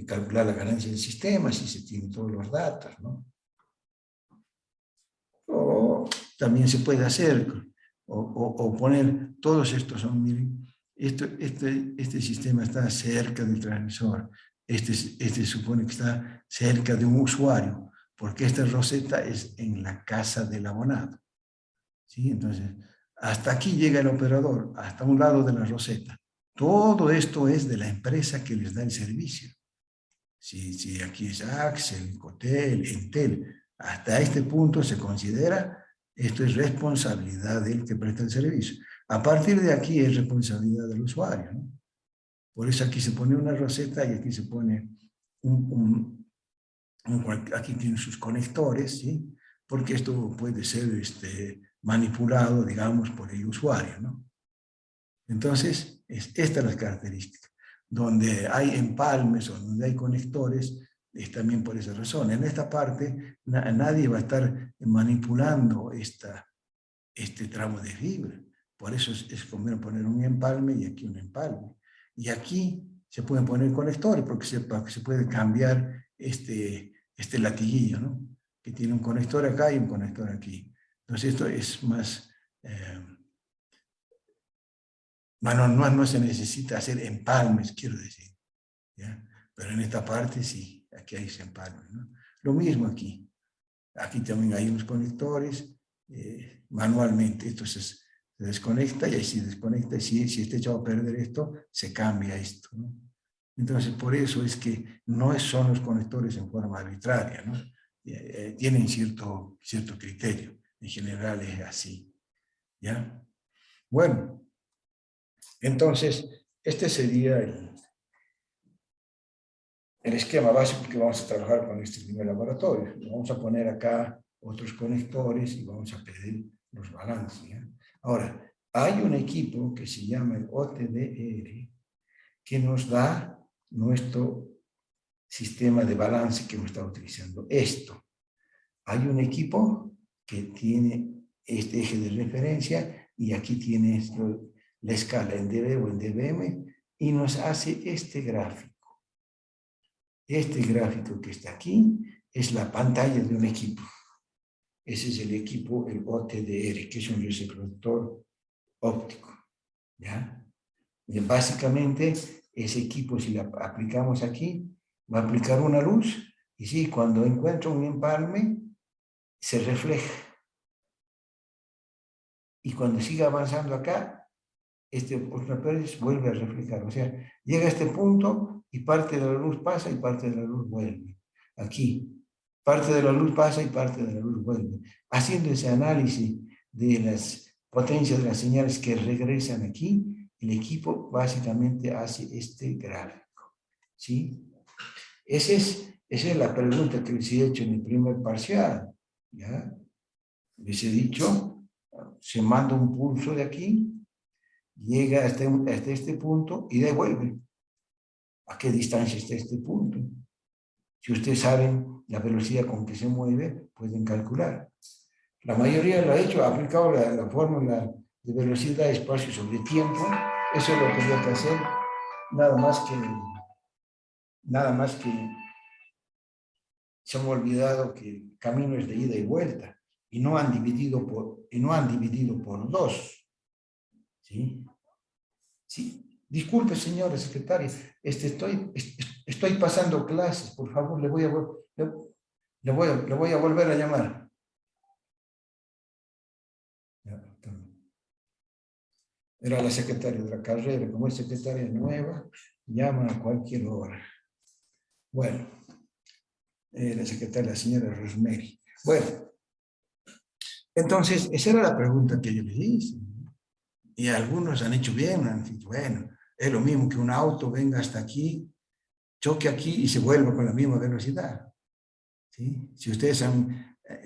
Calcular la ganancia del sistema, si se tienen todos los datos, ¿no? O también se puede hacer, o poner, todos estos son, miren, este sistema está cerca del transmisor, este supone que está cerca de un usuario, porque esta roseta es en la casa del abonado, ¿sí? Entonces, hasta aquí llega el operador, hasta un lado de la roseta. Todo esto es de la empresa que les da el servicio. Si aquí es Axel, Cotel, Entel, hasta este punto se considera, esto es responsabilidad del que presta el servicio. A partir de aquí es responsabilidad del usuario, ¿no? Por eso aquí se pone una roseta y aquí se pone aquí tiene sus conectores, ¿sí? Porque esto puede ser manipulado, digamos, por el usuario, ¿no? Entonces, esta es la característica. Donde hay empalmes o donde hay conectores, es también por esa razón. En esta parte, nadie va a estar manipulando este tramo de fibra. Por eso es conveniente poner un empalme y aquí un empalme. Y aquí se pueden poner conectores porque se puede cambiar este latiguillo, ¿no? Que tiene un conector acá y un conector aquí. Entonces esto es más... no se necesita hacer empalmes, quiero decir, ¿ya? Pero en esta parte sí, aquí hay empalmes, ¿no? Lo mismo aquí. Aquí también hay unos conectores, manualmente esto se desconecta, y ahí se desconecta, y si está echado a perder esto, se cambia esto, ¿no? Entonces, por eso es que no son los conectores en forma arbitraria, ¿no? Tienen cierto criterio, en general es así, ¿ya? Bueno, entonces, este sería el esquema básico que vamos a trabajar con este primer laboratorio. Vamos a poner acá otros conectores y vamos a pedir los balances, ¿ya? Ahora, hay un equipo que se llama el OTDR que nos da nuestro sistema de balance que hemos estado utilizando. Esto. Hay un equipo que tiene este eje de referencia y aquí tiene la escala en dB o en dBm y nos hace este gráfico. Este gráfico que está aquí es la pantalla de un equipo. Ese es el equipo, el OTDR, que es un receptor óptico, ¿ya? Y básicamente, ese equipo, si lo aplicamos aquí, va a aplicar una luz, y sí, cuando encuentra un empalme, se refleja. Y cuando sigue avanzando acá, ultrapérez vuelve a reflejar. O sea, llega a este punto y parte de la luz pasa y parte de la luz vuelve. Aquí, parte de la luz pasa y parte de la luz vuelve. Haciendo ese análisis de las potencias de las señales que regresan aquí, el equipo básicamente hace este gráfico, ¿sí? Esa es la pregunta que les he hecho en el primer parcial, ¿ya? Les he dicho, se manda un pulso de aquí, llega hasta este punto y devuelve. ¿A qué distancia está este punto? Si ustedes saben la velocidad con que se mueve, pueden calcular. La mayoría lo ha hecho, ha aplicado la fórmula de velocidad, espacio sobre tiempo. Eso es lo que hay que hacer. Nada más que se me ha olvidado que el camino es de ida y vuelta. y no han dividido por 2. ¿Sí? Sí. Disculpe, señora secretaria, estoy pasando clases, por favor, le voy a volver a llamar. Era la secretaria de la carrera, como es secretaria nueva, llama a cualquier hora. Bueno, la secretaria, la señora Rosemary. Bueno, entonces, esa era la pregunta que yo le hice. Y algunos han hecho bien, han dicho, bueno, es lo mismo que un auto venga hasta aquí, choque aquí y se vuelva con la misma velocidad. ¿Sí? Si ustedes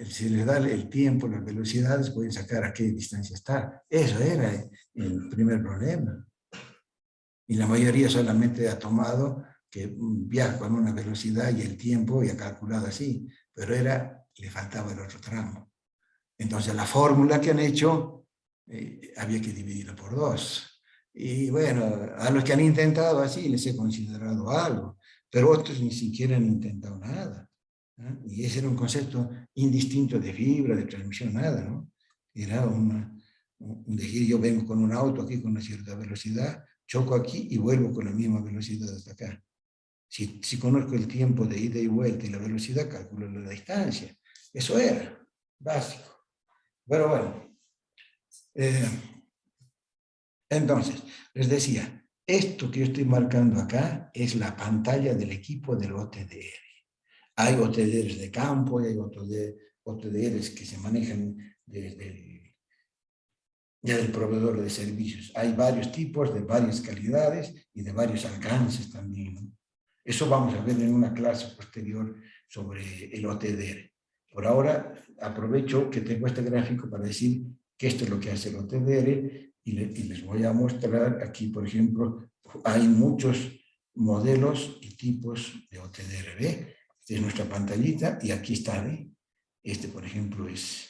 si les da el tiempo, las velocidades, pueden sacar a qué distancia está. Eso era el primer problema. Y la mayoría solamente ha tomado que viaja con una velocidad y el tiempo y ha calculado así, pero le faltaba el otro tramo. Entonces la fórmula que han hecho había que dividirla por 2. Y bueno, a los que han intentado así les he considerado algo, pero otros ni siquiera han intentado nada. ¿No? Y ese era un concepto indistinto de fibra, de transmisión, nada, ¿no? Era un decir, yo vengo con un auto aquí con una cierta velocidad, choco aquí y vuelvo con la misma velocidad hasta acá. Si conozco el tiempo de ida y vuelta y la velocidad, calculo la distancia. Eso era básico. Pero bueno, entonces, les decía, esto que yo estoy marcando acá es la pantalla del equipo del OTDR. Hay OTDRs de campo y hay OTDRs que se manejan desde el proveedor de servicios. Hay varios tipos, de varias calidades y de varios alcances también, ¿no? Eso vamos a ver en una clase posterior sobre el OTDR. Por ahora, aprovecho que tengo este gráfico para decir que esto es lo que hace el OTDR y les voy a mostrar aquí, por ejemplo, hay muchos modelos y tipos de OTDR. ¿Ve? Esta es nuestra pantallita y aquí está, ¿ve? Este, por ejemplo, es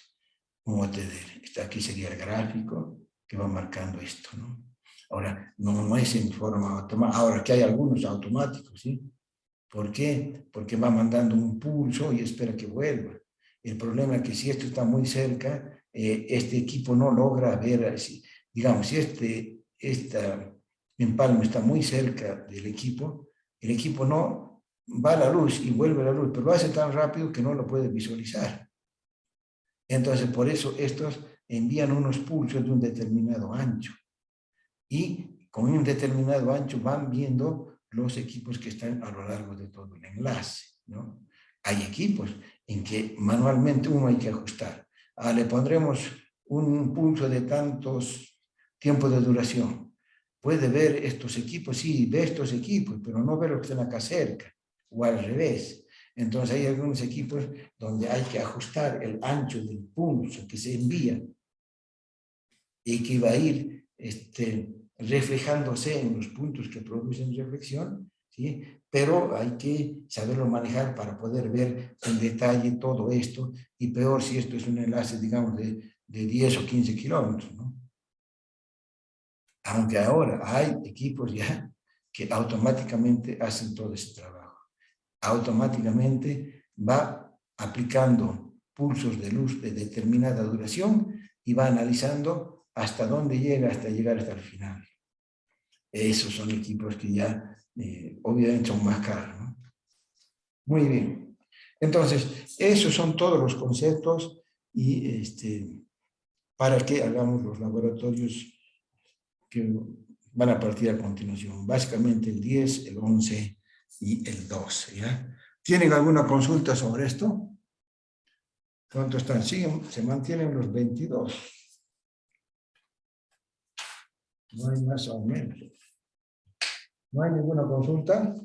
un OTDR. Aquí sería el gráfico que va marcando esto, ¿no? Ahora, no es en forma automática. Ahora que hay algunos automáticos, ¿sí? ¿Por qué? Porque va mandando un pulso y espera que vuelva. El problema es que si esto está muy cerca, este equipo no logra ver, digamos, si esta empalme está muy cerca del equipo, el equipo no va a la luz y vuelve a la luz, pero lo hace tan rápido que no lo puede visualizar. Entonces, por eso estos envían unos pulsos de un determinado ancho. Y con un determinado ancho van viendo los equipos que están a lo largo de todo el enlace, ¿no? Hay equipos en que manualmente uno hay que ajustar. Le pondremos un pulso de tantos tiempos de duración. Puede ver estos equipos, sí, ve estos equipos, pero no ve los que están acá cerca, o al revés. Entonces hay algunos equipos donde hay que ajustar el ancho del pulso que se envía y que va a ir reflejándose en los puntos que producen reflexión, ¿sí? Pero hay que saberlo manejar para poder ver en detalle todo esto, y peor si esto es un enlace, digamos, de 10 o 15 kilómetros, ¿no? Aunque ahora hay equipos ya que automáticamente hacen todo ese trabajo. Automáticamente va aplicando pulsos de luz de determinada duración y va analizando hasta dónde llega, hasta llegar hasta el final. Esos son equipos que ya obviamente son más caros, ¿no? Muy bien. Entonces, esos son todos los conceptos y para que hagamos los laboratorios que van a partir a continuación. Básicamente el 10, el 11 y el 12, ¿ya? ¿Tienen alguna consulta sobre esto? ¿Cuántos están? Siguen, se mantienen los 22. No hay más aumentos. ¿No hay ninguna consulta?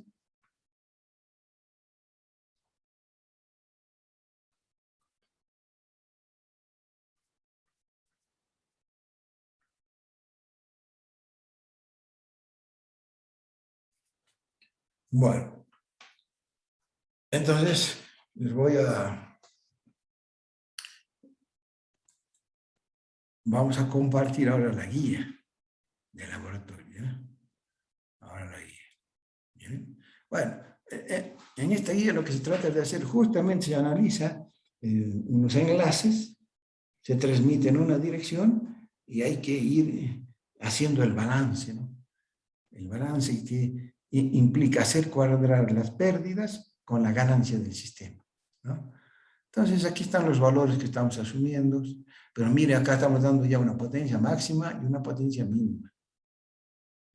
Bueno, entonces les vamos a compartir ahora la guía del laboratorio, ¿ya? Ahora la guía. ¿Bien? Bueno, en esta guía lo que se trata de hacer justamente se analiza unos enlaces, se transmite en una dirección y hay que ir haciendo el balance, ¿no? El balance que implica hacer cuadrar las pérdidas con la ganancia del sistema, ¿no? Entonces aquí están los valores que estamos asumiendo, pero mire, acá estamos dando ya una potencia máxima y una potencia mínima,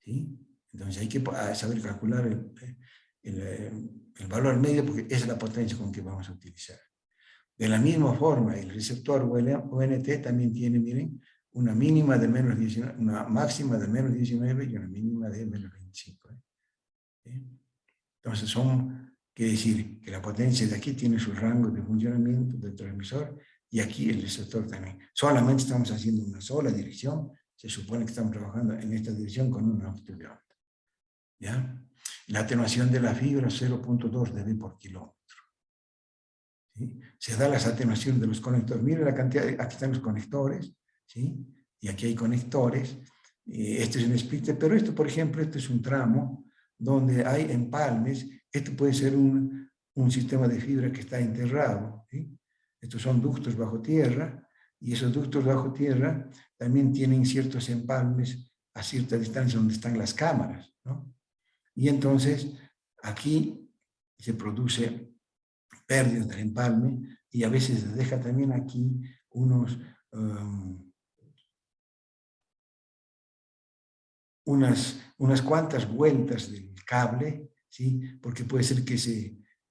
¿sí? Entonces hay que saber calcular el valor medio porque esa es la potencia con que vamos a utilizar. De la misma forma, el receptor ONT también tiene, miren, una mínima de menos 19, una máxima de menos 19 y una mínima de menos 25. ¿Sí? Entonces quiere decir que la potencia de aquí tiene su rango de funcionamiento del transmisor y aquí el receptor también. Solamente estamos haciendo una sola dirección, se supone que estamos trabajando en esta dirección con una longitud de onda. ¿Ya? La atenuación de la fibra 0.2 dB por kilómetro. ¿Sí? Se da las atenuaciones de los conectores. Miren la cantidad, aquí están los conectores, ¿sí? Y aquí hay conectores. Este es un splitter, pero esto, por ejemplo, este es un tramo donde hay empalmes. Esto puede ser un sistema de fibra que está enterrado, ¿sí? Estos son ductos bajo tierra, y esos ductos bajo tierra también tienen ciertos empalmes a cierta distancia donde están las cámaras, ¿no? Y entonces, aquí se produce pérdidas del empalme y a veces se deja también aquí unas cuantas vueltas del cable, ¿sí? Porque puede ser que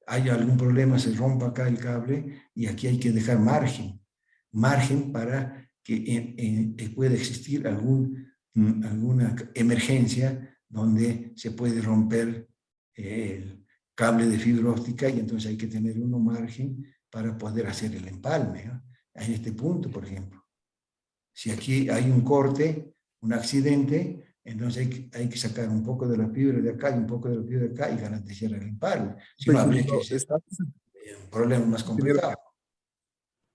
haya algún problema, se rompa acá el cable y aquí hay que dejar margen para que pueda existir alguna emergencia donde se puede romper el cable de fibra óptica y entonces hay que tener un margen para poder hacer el empalme, ¿no? En este punto, por ejemplo. Si aquí hay un corte, un accidente, entonces hay que sacar un poco de la fibra de acá y un poco de la fibra de acá y garantizar el empalme. Si no, habría que ser un problema más complicado.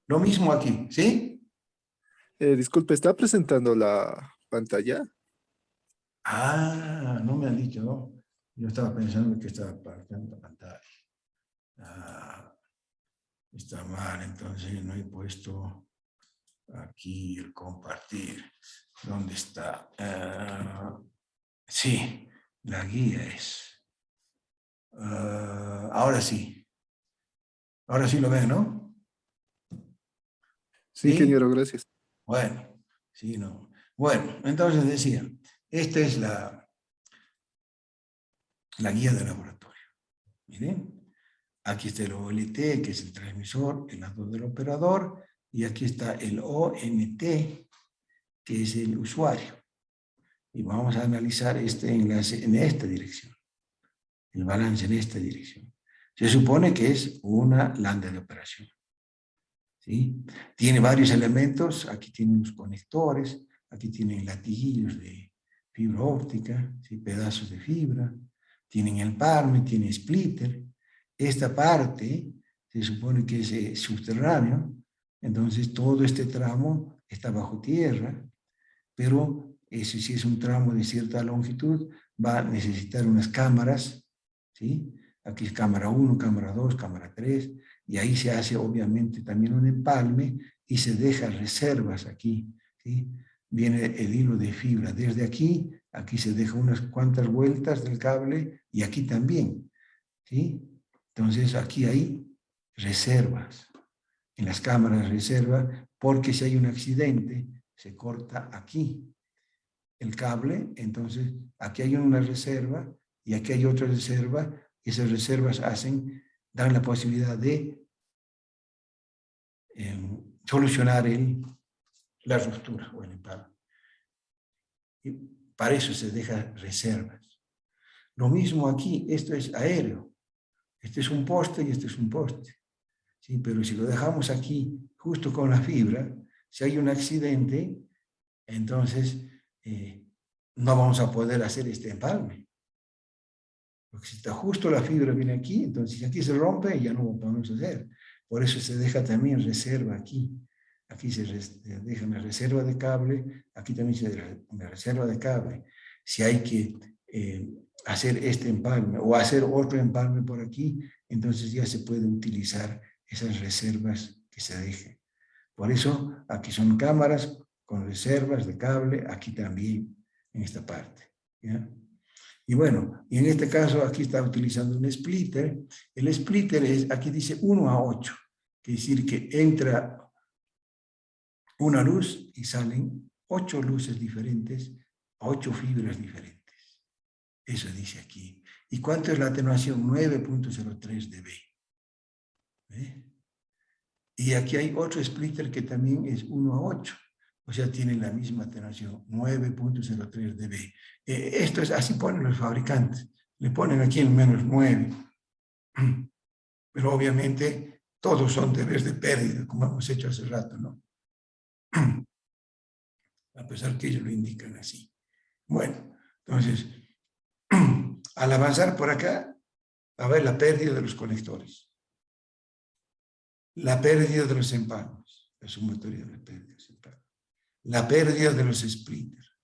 Lo mismo aquí, ¿sí? Disculpe, ¿está presentando la pantalla? Ah, no me han dicho, ¿no? Yo estaba pensando que estaba apartando la pantalla. Ah, está mal, entonces no he puesto aquí el compartir. ¿Dónde está? Sí, la guía es. Ahora sí. Ahora sí lo ven, ¿no? Sí, ¿Sí? ingeniero, gracias. Bueno, sí, no. Bueno, entonces decía, esta es la guía de laboratorio. Miren, aquí está el OLT, que es el transmisor, el lado del operador, y aquí está el ONT, que es el usuario. Y vamos a analizar este enlace en esta dirección, el balance en esta dirección. Se supone que es una lambda de operación, ¿sí? Tiene varios elementos, aquí tiene unos conectores, aquí tienen latiguillos de fibra óptica, ¿sí? Pedazos de fibra, tienen el empalme, tiene splitter. Esta parte se supone que es subterráneo, entonces todo este tramo está bajo tierra, pero ese si es un tramo de cierta longitud, va a necesitar unas cámaras, ¿sí? Aquí es cámara 1, cámara 2, cámara 3, y ahí se hace obviamente también un empalme y se deja reservas aquí, ¿sí? Viene el hilo de fibra desde aquí se deja unas cuantas vueltas del cable y aquí también, ¿sí? Entonces aquí hay reservas, en las cámaras reserva, porque si hay un accidente, se corta aquí el cable, entonces aquí hay una reserva y aquí hay otra reserva, esas reservas dan la posibilidad de solucionar la ruptura o el empalme. Y para eso se deja reservas. Lo mismo aquí, esto es aéreo. Este es un poste y este es un poste. ¿Sí? Pero si lo dejamos aquí justo con la fibra, si hay un accidente, entonces no vamos a poder hacer este empalme. Porque si está justo la fibra viene aquí, entonces si aquí se rompe ya no lo podemos hacer. Por eso se deja también reserva aquí. Aquí se deja una reserva de cable, aquí también se deja una reserva de cable. Si hay que hacer este empalme o hacer otro empalme por aquí, entonces ya se puede utilizar esas reservas que se dejen. Por eso aquí son cámaras con reservas de cable, aquí también, en esta parte. ¿Ya? Y bueno, y en este caso aquí está utilizando un splitter. El splitter es, aquí dice 1 a 8, quiere decir que entra una luz y salen 8 luces diferentes, 8 fibras diferentes. Eso dice aquí. ¿Y cuánto es la atenuación? 9.03 dB. ¿Eh? Y aquí hay otro splitter que también es 1 a 8. O sea, tienen la misma atenuación, 9.03 dB. Esto es, así ponen los fabricantes. Le ponen aquí el menos 9. Pero obviamente todos son dBs de pérdida, como hemos hecho hace rato, ¿no? A pesar que ellos lo indican así. Bueno, entonces, al avanzar por acá, va a ver la pérdida de los conectores, la pérdida de los empalmes, la sumatoria de la pérdida de los empalmes, la pérdida de los splitters,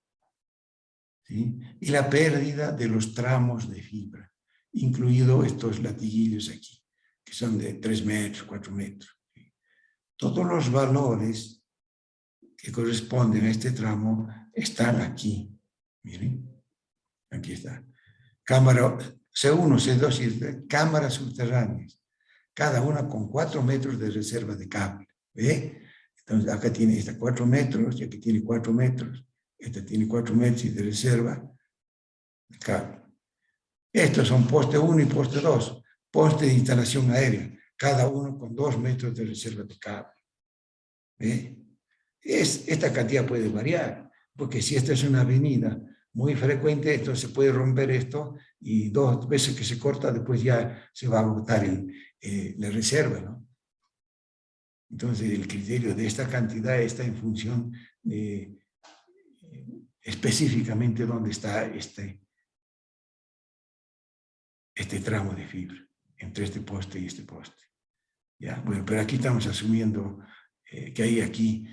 ¿sí? Y la pérdida de los tramos de fibra, incluido estos latiguillos aquí, que son de 3 metros, 4 metros. ¿Sí? Todos los valores que corresponden a este tramo están aquí. Miren, aquí está. Cámara C1, C2 y C3, cámaras subterráneas, cada una con 4 metros de reserva de cable. ¿Ve? Entonces acá tiene esta 4 metros, y aquí tiene 4 metros, esta tiene 4 metros de reserva de cable. Estos son poste 1 y poste 2, poste de instalación aérea, cada uno con 2 metros de reserva de cable. ¿Ve? Esta cantidad puede variar, porque si esta es una avenida muy frecuente, entonces se puede romper esto y 2 veces que se corta, después ya se va a agotar la reserva, ¿no? Entonces el criterio de esta cantidad está en función de específicamente dónde está este tramo de fibra, entre este poste y este poste. ¿Ya? Bueno, pero aquí estamos asumiendo que hay aquí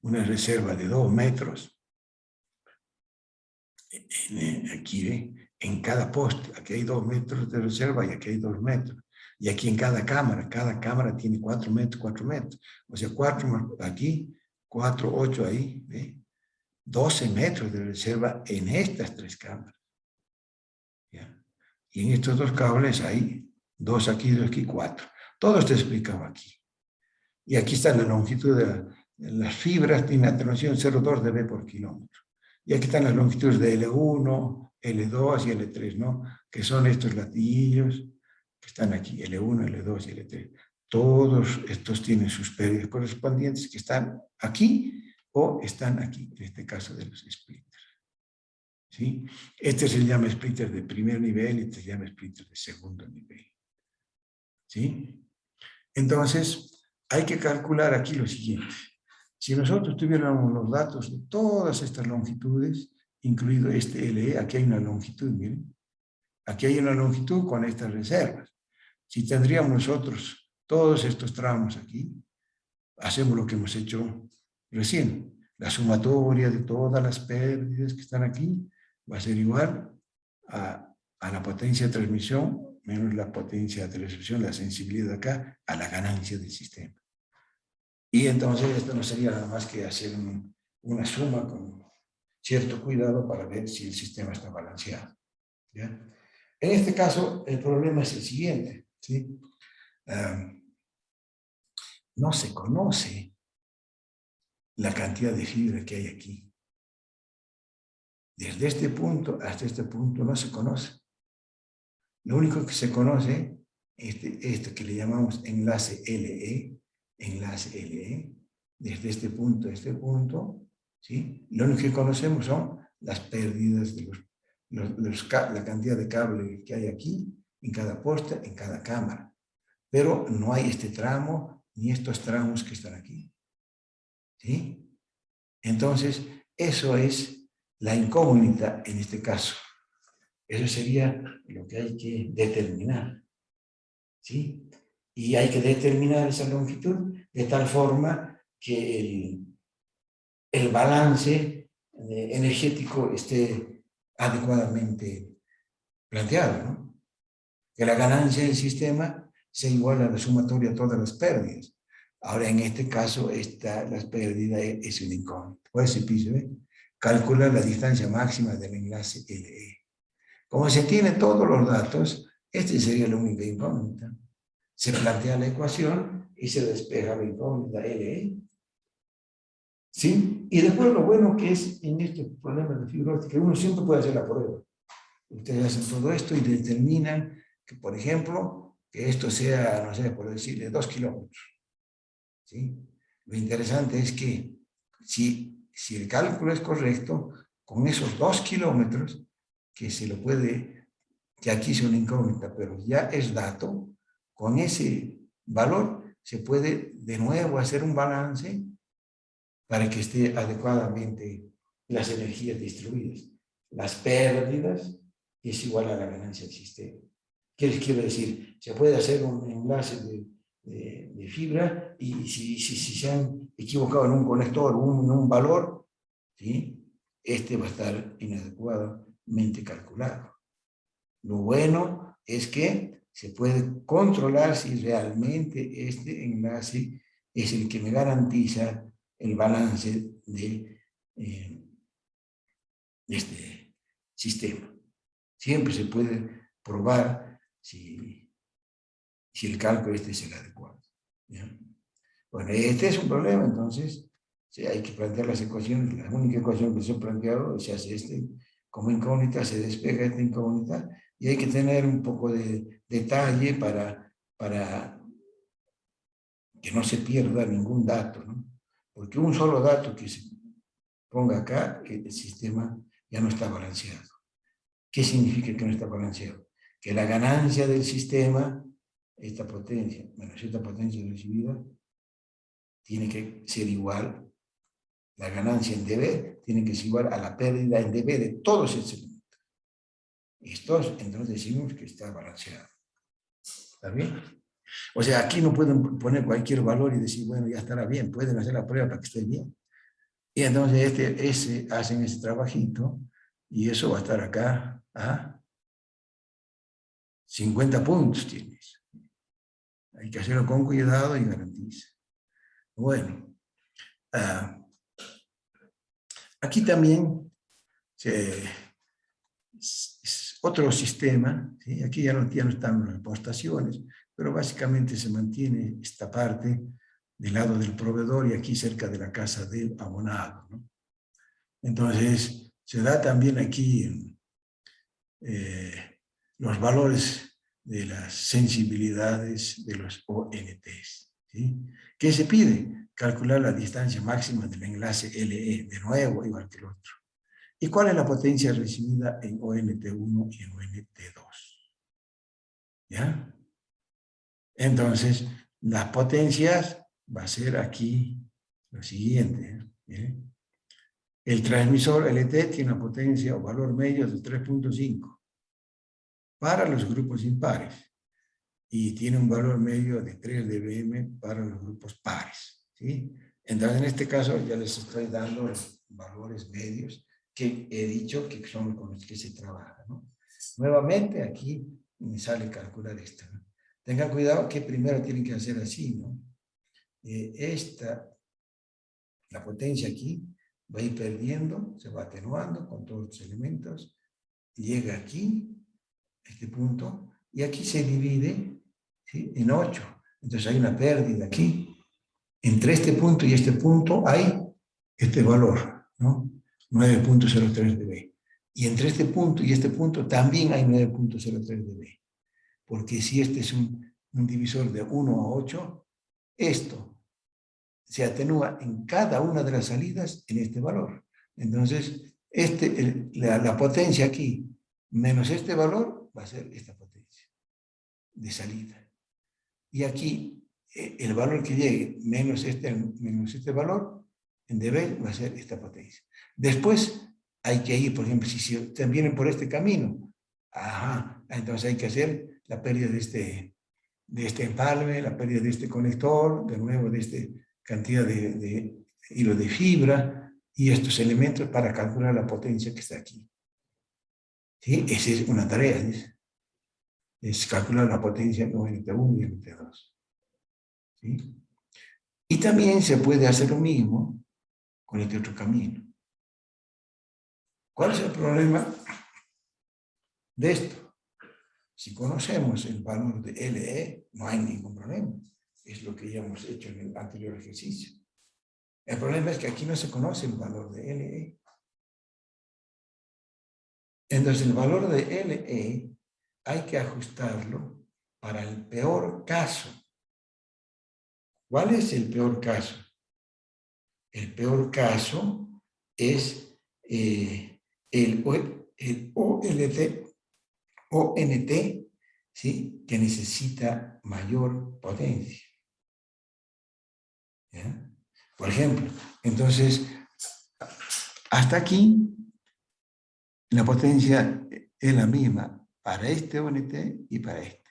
una reserva de 2 metros, aquí, en cada poste, aquí hay 2 metros de reserva y aquí hay 2 metros. Y aquí en cada cámara tiene 4 metros, 4 metros. O sea, 4 aquí, 4, 8 ahí, ¿ve? 12 metros de reserva en estas 3 cámaras. ¿Ya? Y en estos 2 cables hay 2 aquí, 2 aquí, 4. Todo está explicado aquí. Y aquí está la longitud de las fibras, tiene atenuación 0,2 dB por kilómetro. Y aquí están las longitudes de L1, L2 y L3, ¿no? Que son estos latiguillos que están aquí, L1, L2 y L3. Todos estos tienen sus pérdidas correspondientes que están aquí o están aquí, en este caso de los splitters. ¿Sí? Este se llama splitter de primer nivel y este se llama splitter de segundo nivel. ¿Sí? Entonces, hay que calcular aquí lo siguiente. Si nosotros tuviéramos los datos de todas estas longitudes, incluido este LE, aquí hay una longitud, miren. Aquí hay una longitud con estas reservas. Si tendríamos nosotros todos estos tramos aquí, hacemos lo que hemos hecho recién. La sumatoria de todas las pérdidas que están aquí va a ser igual a la potencia de transmisión menos la potencia de recepción, la sensibilidad acá, a la ganancia del sistema. Y entonces esto no sería nada más que hacer una suma con cierto cuidado para ver si el sistema está balanceado. ¿Ya? En este caso, el problema es el siguiente. ¿Sí? No se conoce la cantidad de fibra que hay aquí. Desde este punto hasta este punto no se conoce. Lo único que se conoce es esto que le llamamos enlace LE, desde este punto a este punto, ¿sí? Lo único que conocemos son las pérdidas de la cantidad de cable que hay aquí, en cada poste, en cada cámara. Pero no hay este tramo, ni estos tramos que están aquí. ¿Sí? Entonces, eso es la incógnita en este caso. Eso sería lo que hay que determinar. ¿Sí? Y hay que determinar esa longitud de tal forma que el balance energético esté adecuadamente planteado, ¿no? Que la ganancia del sistema sea igual a la sumatoria de todas las pérdidas. Ahora, en este caso, la pérdida es una incógnita. Por ese piso, ¿ve? Calcula la distancia máxima del enlace LE. Como se tienen todos los datos, este sería la única incógnita. Se plantea la ecuación y se despeja la incógnita LE. ¿Sí? Y después lo bueno que es en estos problemas de fibra óptica, uno siempre puede hacer la prueba. Ustedes hacen todo esto y determinan que, por ejemplo, que esto sea, no sé, por decirle, 2 kilómetros. ¿Sí? Lo interesante es que si el cálculo es correcto, con esos 2 kilómetros, que se lo puede, que aquí es una incógnita, pero ya es dato, con ese valor se puede de nuevo hacer un balance para que esté adecuadamente las energías distribuidas. Las pérdidas es igual a la ganancia del sistema. ¿Qué les quiero decir? Se puede hacer un enlace de fibra y si se han equivocado en un conector o un valor, ¿sí? Este va a estar inadecuadamente calculado. Lo bueno es que se puede controlar si realmente este enlace es el que me garantiza el balance de este sistema. Siempre se puede probar si el cálculo es el adecuado. ¿Ya? Bueno, este es un problema, entonces sí, hay que plantear las ecuaciones. La única ecuación que se ha planteado se hace como incógnita, se despega esta incógnita y hay que tener un poco de detalle para que no se pierda ningún dato, ¿no? Porque un solo dato que se ponga acá, el sistema ya no está balanceado. ¿Qué significa que no está balanceado? Que la ganancia del sistema, esta potencia, menos esta potencia recibida, tiene que ser igual, la ganancia en dB tiene que ser igual a la pérdida en dB de todos estos elementos. Estos, entonces decimos que está balanceado. ¿Está bien? O sea, aquí no pueden poner cualquier valor y decir, bueno, ya estará bien, pueden hacer la prueba para que esté bien. Y entonces hacen ese trabajito y eso va a estar acá a 50 puntos tienes. Hay que hacerlo con cuidado y garantiza. Bueno, aquí también es otro sistema, ¿sí? Aquí ya no están las aportaciones, pero básicamente se mantiene esta parte del lado del proveedor y aquí cerca de la casa del abonado, ¿no? Entonces, se da también aquí los valores de las sensibilidades de los ONTs, ¿sí? ¿Qué se pide? Calcular la distancia máxima del enlace LE, de nuevo, igual que el otro. ¿Y cuál es la potencia recibida en ONT1 y en ONT2? ¿Ya? Entonces, las potencias va a ser aquí lo siguiente. ¿Eh? El transmisor LT tiene una potencia o valor medio de 3.5 para los grupos impares y tiene un valor medio de 3 dBm para los grupos pares. ¿Sí? Entonces, en este caso, ya les estoy dando los valores medios que he dicho que son con los que se trabaja, ¿no? Nuevamente, aquí me sale calcular esto, ¿no? Tengan cuidado que primero tienen que hacer así, ¿no? La potencia aquí va a ir perdiendo, se va atenuando con todos los elementos, llega aquí, este punto, y aquí se divide, ¿sí? En 8. Entonces hay una pérdida aquí. Entre este punto y este punto hay este valor, ¿no? 9.03 dB. Y entre este punto y este punto también hay 9.03 dB. Porque si este es un divisor de 1 a 8, esto se atenúa en cada una de las salidas en este valor. Entonces, la potencia aquí menos este valor va a ser esta potencia de salida. Y aquí el valor que llegue menos este valor en dB va a ser esta potencia. Después hay que ir, por ejemplo, si ustedes vienen por este camino, entonces hay que hacer la pérdida de este empalme, la pérdida de este conector, de nuevo de esta cantidad de hilo de fibra y estos elementos para calcular la potencia que está aquí. ¿Sí? Esa es una tarea, ¿sí? Es calcular la potencia en ONT1 y ONT2. ¿Sí? Y también se puede hacer lo mismo con este otro camino. ¿Cuál es el problema de esto? Si conocemos el valor de LE, no hay ningún problema. Es lo que ya hemos hecho en el anterior ejercicio. El problema es que aquí no se conoce el valor de LE. Entonces, el valor de LE hay que ajustarlo para el peor caso. ¿Cuál es el peor caso? El peor caso es el ONT, ¿sí? Que necesita mayor potencia. ¿Ya? Por ejemplo, entonces, hasta aquí, la potencia es la misma para este ONT y para este.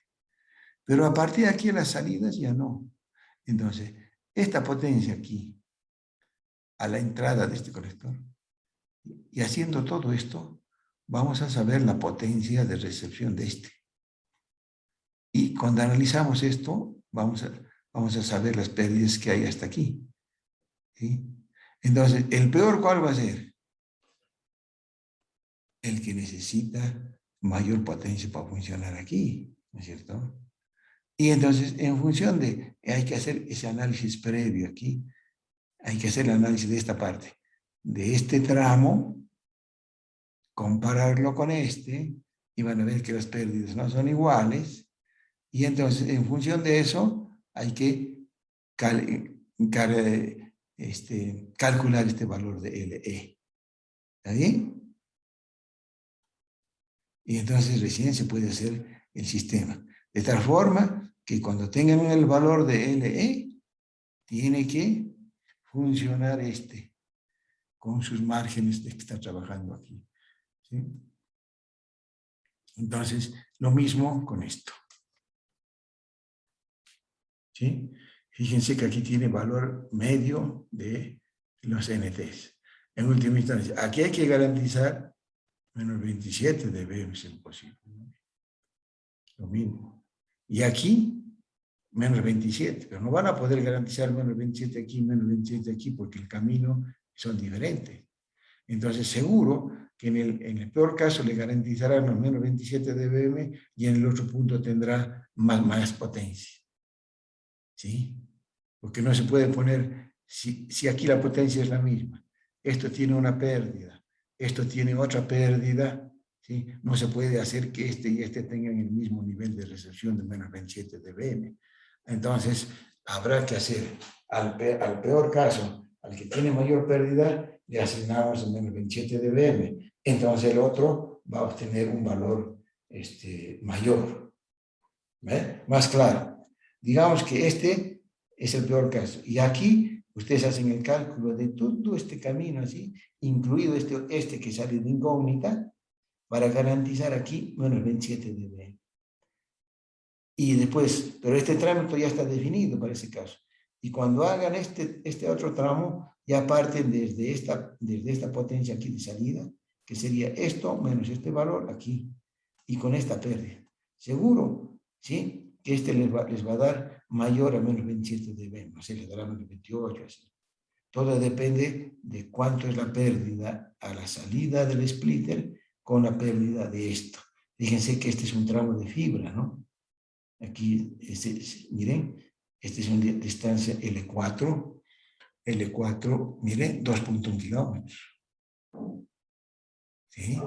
Pero a partir de aquí, las salidas ya no. Entonces, esta potencia aquí, a la entrada de este colector, y haciendo todo esto, vamos a saber la potencia de recepción de este. Y cuando analizamos esto, vamos a saber las pérdidas que hay hasta aquí. ¿Sí? Entonces, ¿el peor cuál va a ser? El que necesita mayor potencia para funcionar aquí, ¿no es cierto? Y entonces, en función de, hay que hacer ese análisis previo aquí, hay que hacer el análisis de esta parte, de este tramo, compararlo con este, y van a ver que las pérdidas no son iguales, y entonces, en función de eso, hay que calcular este valor de LE. ¿Está bien? Y entonces recién se puede hacer el sistema. De tal forma que cuando tengan el valor de LE, tiene que funcionar este, con sus márgenes de que está trabajando aquí. ¿Sí? Entonces, lo mismo con esto. ¿Sí? Fíjense que aquí tiene valor medio de los NTs. En última instancia, aquí hay que garantizar menos 27 de BM, si es posible. ¿No? Lo mismo. Y aquí, menos 27. Pero no van a poder garantizar menos 27 aquí, menos 27 aquí, porque el camino son diferentes. Entonces, seguro que en el peor caso le garantizarán los menos 27 dBm y en el otro punto tendrá más potencia. ¿Sí? Porque no se puede poner, si aquí la potencia es la misma, esto tiene una pérdida, esto tiene otra pérdida, ¿sí? No se puede hacer que este y este tengan el mismo nivel de recepción de menos 27 dBm. Entonces, habrá que hacer, al peor caso, al que tiene mayor pérdida, le asignamos el menos 27 dBm. Entonces el otro va a obtener un valor mayor. ¿Ve? Más claro. Digamos que este es el peor caso. Y aquí ustedes hacen el cálculo de todo este camino así, incluido este que sale de incógnita, para garantizar aquí menos 27 dB. Y después, pero este tramo ya está definido para ese caso. Y cuando hagan este otro tramo, ya parten desde esta potencia aquí de salida, que sería esto menos este valor aquí, y con esta pérdida. Seguro, ¿sí? Que les va a dar mayor a menos 27 dB, no sé, les dará menos 28, así. Todo depende de cuánto es la pérdida a la salida del splitter con la pérdida de esto. Fíjense que este es un tramo de fibra, ¿no? Aquí, miren, esta es una distancia L4. L4, miren, 2.1 kilómetros. ¿Sí?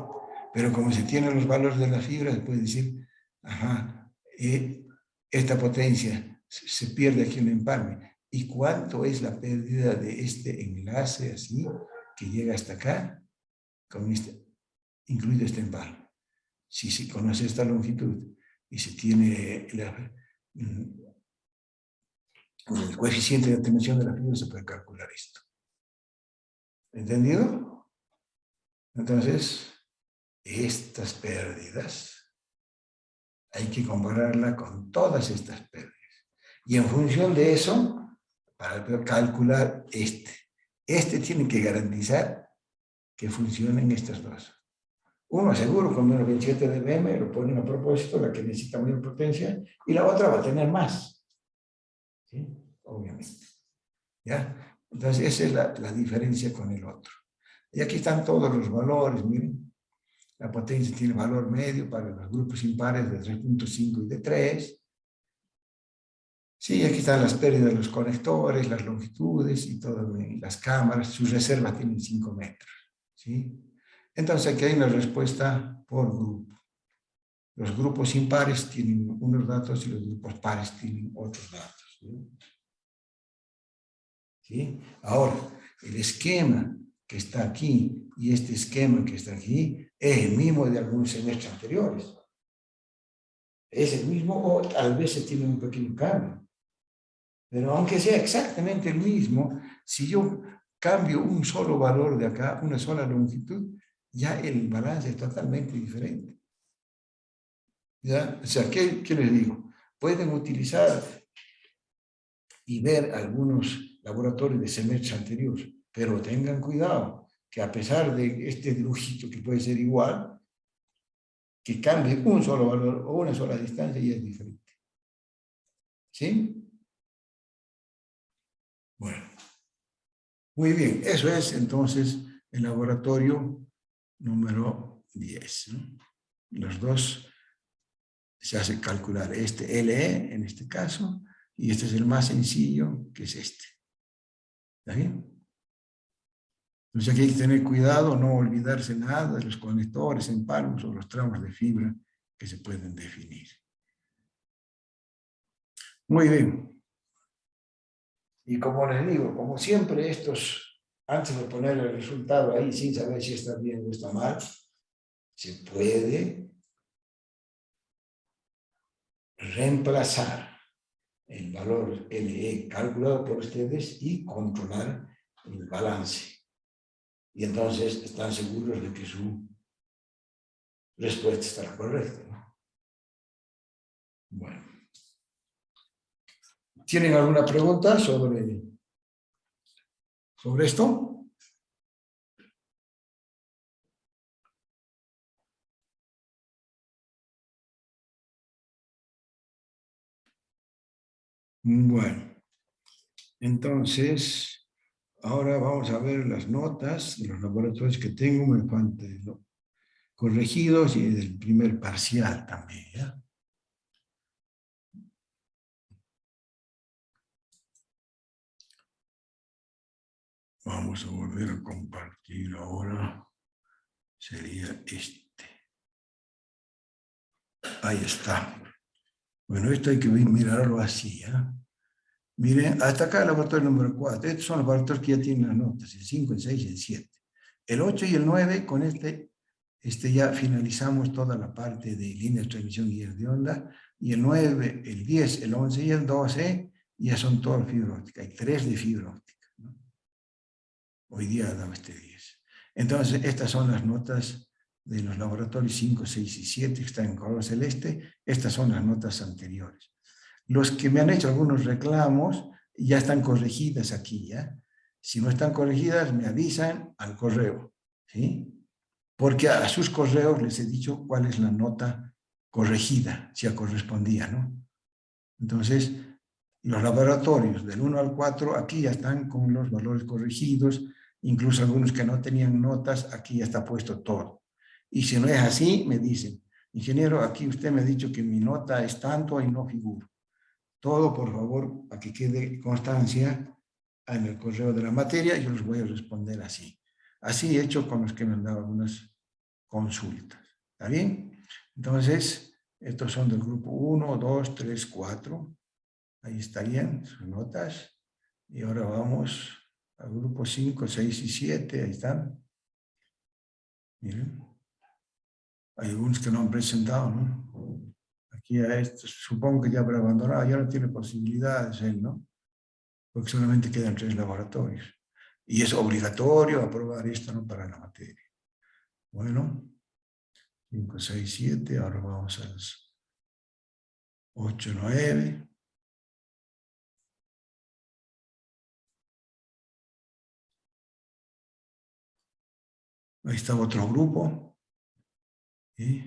Pero como se tienen los valores de la fibra, se puede decir, ajá, esta potencia se pierde aquí en el empalme. ¿Y cuánto es la pérdida de este enlace así, que llega hasta acá, con incluido este empalme? Si se conoce esta longitud y se tiene el coeficiente de atenuación de la fibra, se puede calcular esto. ¿Entendido? Entonces, estas pérdidas hay que compararla con todas estas pérdidas. Y en función de eso, para calcular este tiene que garantizar que funcionen estas dos. Uno seguro con menos 27 dBm, lo ponen a propósito, la que necesita mayor potencia, y la otra va a tener más. ¿Sí? Obviamente. ¿Ya? Entonces, esa es la diferencia con el otro. Y aquí están todos los valores, miren. La potencia tiene valor medio para los grupos impares de 3.5 y de 3. Sí, aquí están las pérdidas de los conectores, las longitudes y todas las cámaras. Sus reservas tienen 5 metros. ¿Sí? Entonces, aquí hay una respuesta por grupo. Los grupos impares tienen unos datos y los grupos pares tienen otros datos. ¿Sí? Ahora, el esquema que está aquí y este esquema que está aquí es el mismo de algunos semestres anteriores. Es el mismo o tal vez se tiene un pequeño cambio. Pero aunque sea exactamente el mismo, si yo cambio un solo valor de acá, una sola longitud, ya el balance es totalmente diferente. ¿Ya? O sea, ¿qué les digo? Pueden utilizar y ver algunos laboratorios de semestres anteriores, pero tengan cuidado que a pesar de este dibujito que puede ser igual, que cambie un solo valor o una sola distancia y es diferente. ¿Sí? Bueno, muy bien. Eso es entonces el laboratorio número 10. ¿No? Los dos se hace calcular este LE en este caso y este es el más sencillo que es este. ¿Está bien? Entonces aquí hay que tener cuidado, no olvidarse nada de los conectores en palmos o los tramos de fibra que se pueden definir. Muy bien. Y como les digo, como siempre estos, antes de poner el resultado ahí sin saber si está bien o está mal, se puede reemplazar el valor LE calculado por ustedes y controlar el balance. Y entonces están seguros de que su respuesta estará correcta, ¿no? Bueno. ¿Tienen alguna pregunta sobre esto? Bueno, entonces, ahora vamos a ver las notas de los laboratorios que tengo, me faltan corregidos y del primer parcial también, ¿ya? Vamos a volver a compartir ahora. Sería este. Ahí está. Bueno, esto hay que mirarlo así, ¿ya? Miren, hasta acá el laboratorio número 4. Estos son los laboratorios que ya tienen las notas, el 5, el 6 y el 7. El 8 y el 9, con este ya finalizamos toda la parte de línea de transmisión y guías de onda. Y el 9, el 10, el 11 y el 12 ya son todas fibra óptica. Hay 3 de fibra óptica, ¿no? Hoy día ha dado este 10. Entonces, estas son las notas de los laboratorios 5, 6 y 7 que están en color celeste. Estas son las notas anteriores. Los que me han hecho algunos reclamos ya están corregidas aquí, ¿ya? Si no están corregidas, me avisan al correo, ¿sí? Porque a sus correos les he dicho cuál es la nota corregida, si correspondía, ¿no? Entonces, los laboratorios del 1 al 4 aquí ya están con los valores corregidos, incluso algunos que no tenían notas, aquí ya está puesto todo. Y si no es así, me dicen, ingeniero, aquí usted me ha dicho que mi nota es tanto y no figuro. Todo, por favor, para que quede constancia en el correo de la materia, yo les voy a responder así. Así he hecho con los que me han dado algunas consultas. ¿Está bien? Entonces, estos son del grupo 1, 2, 3, 4. Ahí estarían sus notas. Y ahora vamos al grupo 5, 6 y 7. Ahí están. Miren. Hay algunos que no han presentado, ¿no? Aquí a estos, supongo que ya habrá abandonado, ya no tiene posibilidades él, ¿no? Porque solamente quedan 3 laboratorios. Y es obligatorio aprobar esto, ¿no? Para la materia. Bueno, 5, 6, 7, ahora vamos a los 8, 9. Ahí está otro grupo. ¿Sí?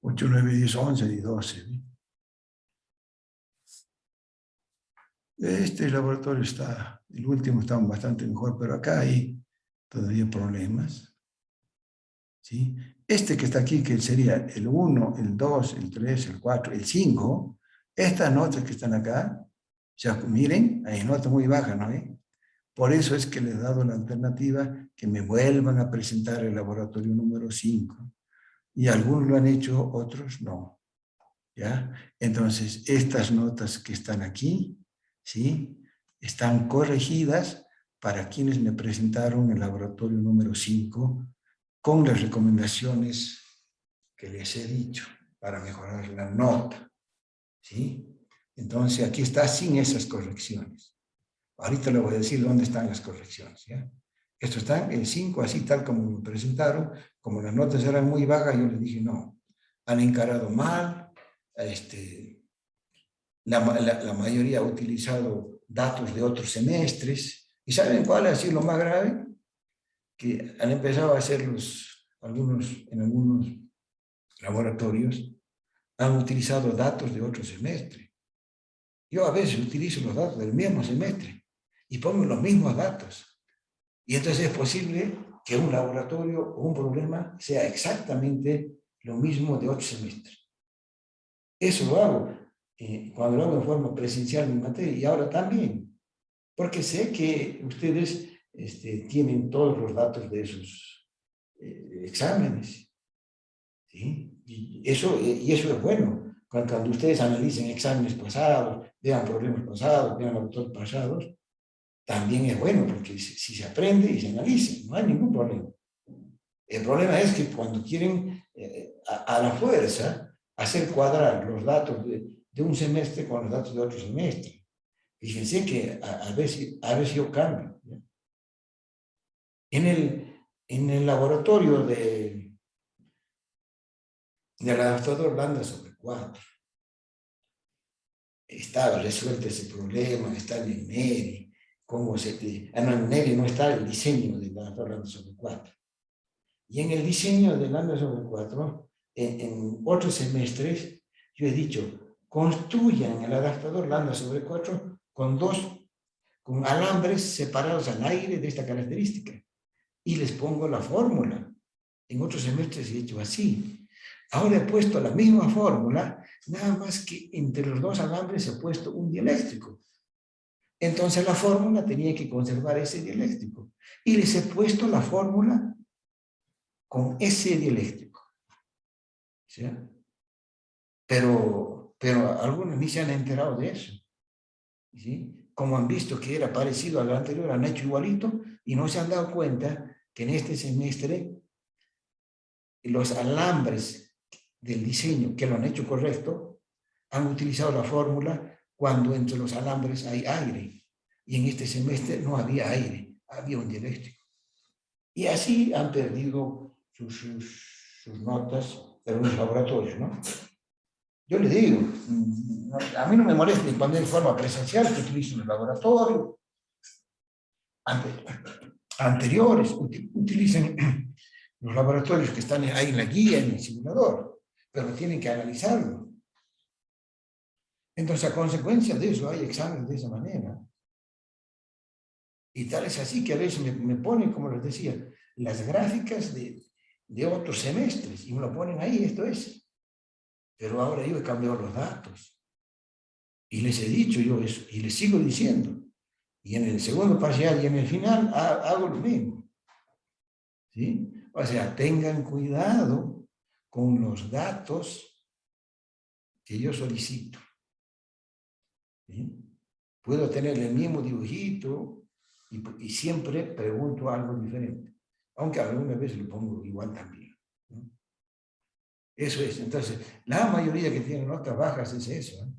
8, 9, 10, 11 y 12. ¿Sí? Este laboratorio está, el último está bastante mejor, pero acá hay todavía problemas. ¿Sí? Este que está aquí, que sería el 1, el 2, el 3, el 4, el 5, estas notas que están acá, ya miren, hay notas muy bajas, ¿no? Por eso es que les he dado la alternativa que me vuelvan a presentar el laboratorio número 5. Y algunos lo han hecho, otros no. ¿Ya? Entonces, estas notas que están aquí, ¿sí? Están corregidas para quienes me presentaron el laboratorio número 5 con las recomendaciones que les he dicho para mejorar la nota, ¿sí? Entonces, aquí está sin esas correcciones. Ahorita le voy a decir dónde están las correcciones, ¿ya? Esto está en 5, así tal como me presentaron. Como las notas eran muy bajas, yo les dije, no, han encarado mal. La mayoría ha utilizado datos de otros semestres. ¿Y saben cuál ha sido lo más grave? Que han empezado a hacer en algunos laboratorios, han utilizado datos de otro semestre. Yo a veces utilizo los datos del mismo semestre y pongo los mismos datos. Y entonces es posible que un laboratorio o un problema sea exactamente lo mismo de otro semestre. Eso lo hago cuando lo hago en forma presencial en mi materia y ahora también, porque sé que ustedes tienen todos los datos de esos exámenes, ¿sí? Y eso es bueno. Cuando ustedes analicen exámenes pasados, vean problemas pasados, vean autores pasados, también es bueno, porque si se aprende y se analiza, no hay ningún problema. El problema es que cuando quieren a la fuerza hacer cuadrar los datos de un semestre con los datos de otro semestre. Fíjense que a veces yo cambio, ¿ya? En el laboratorio del adaptador lambda sobre 4 estaba resuelto ese problema, está en NERI, cómo no, en NERI no está el diseño del adaptador lambda sobre 4. Y en el diseño del lambda sobre 4, en otros semestres, yo he dicho, construyan el adaptador lambda sobre 4 con alambres separados al aire de esta característica. Y les pongo la fórmula. En otros semestres he hecho así. Ahora he puesto la misma fórmula, nada más que entre los dos alambres he puesto un dieléctrico. Entonces la fórmula tenía que conservar ese dieléctrico. Y les he puesto la fórmula con ese dieléctrico. ¿Sí? Pero algunos ni se han enterado de eso. ¿Sí? Como han visto que era parecido al anterior, han hecho igualito y no se han dado cuenta que en este semestre los alambres del diseño que lo han hecho correcto han utilizado la fórmula cuando entre los alambres hay aire. Y en este semestre no había aire, había un dieléctrico. Y así han perdido sus notas en los laboratorios, ¿no? Yo le digo, a mí no me molesta ni cuando en forma presencial que utilicen el laboratorio. Anteriores, utilicen los laboratorios que están ahí en la guía, en el simulador, pero tienen que analizarlo. Entonces, a consecuencia de eso, hay exámenes de esa manera. Y tal es así que a veces me ponen, como les decía, las gráficas de otros semestres y me lo ponen ahí, esto es. Pero ahora yo he cambiado los datos. Y les he dicho yo eso, y les sigo diciendo. Y en el segundo parcial y en el final hago lo mismo. ¿Sí? O sea, tengan cuidado con los datos que yo solicito. ¿Sí? Puedo tener el mismo dibujito y siempre pregunto algo diferente. Aunque algunas veces lo pongo igual también. ¿No? Eso es. Entonces, la mayoría que tienen notas bajas es eso. ¿Eh?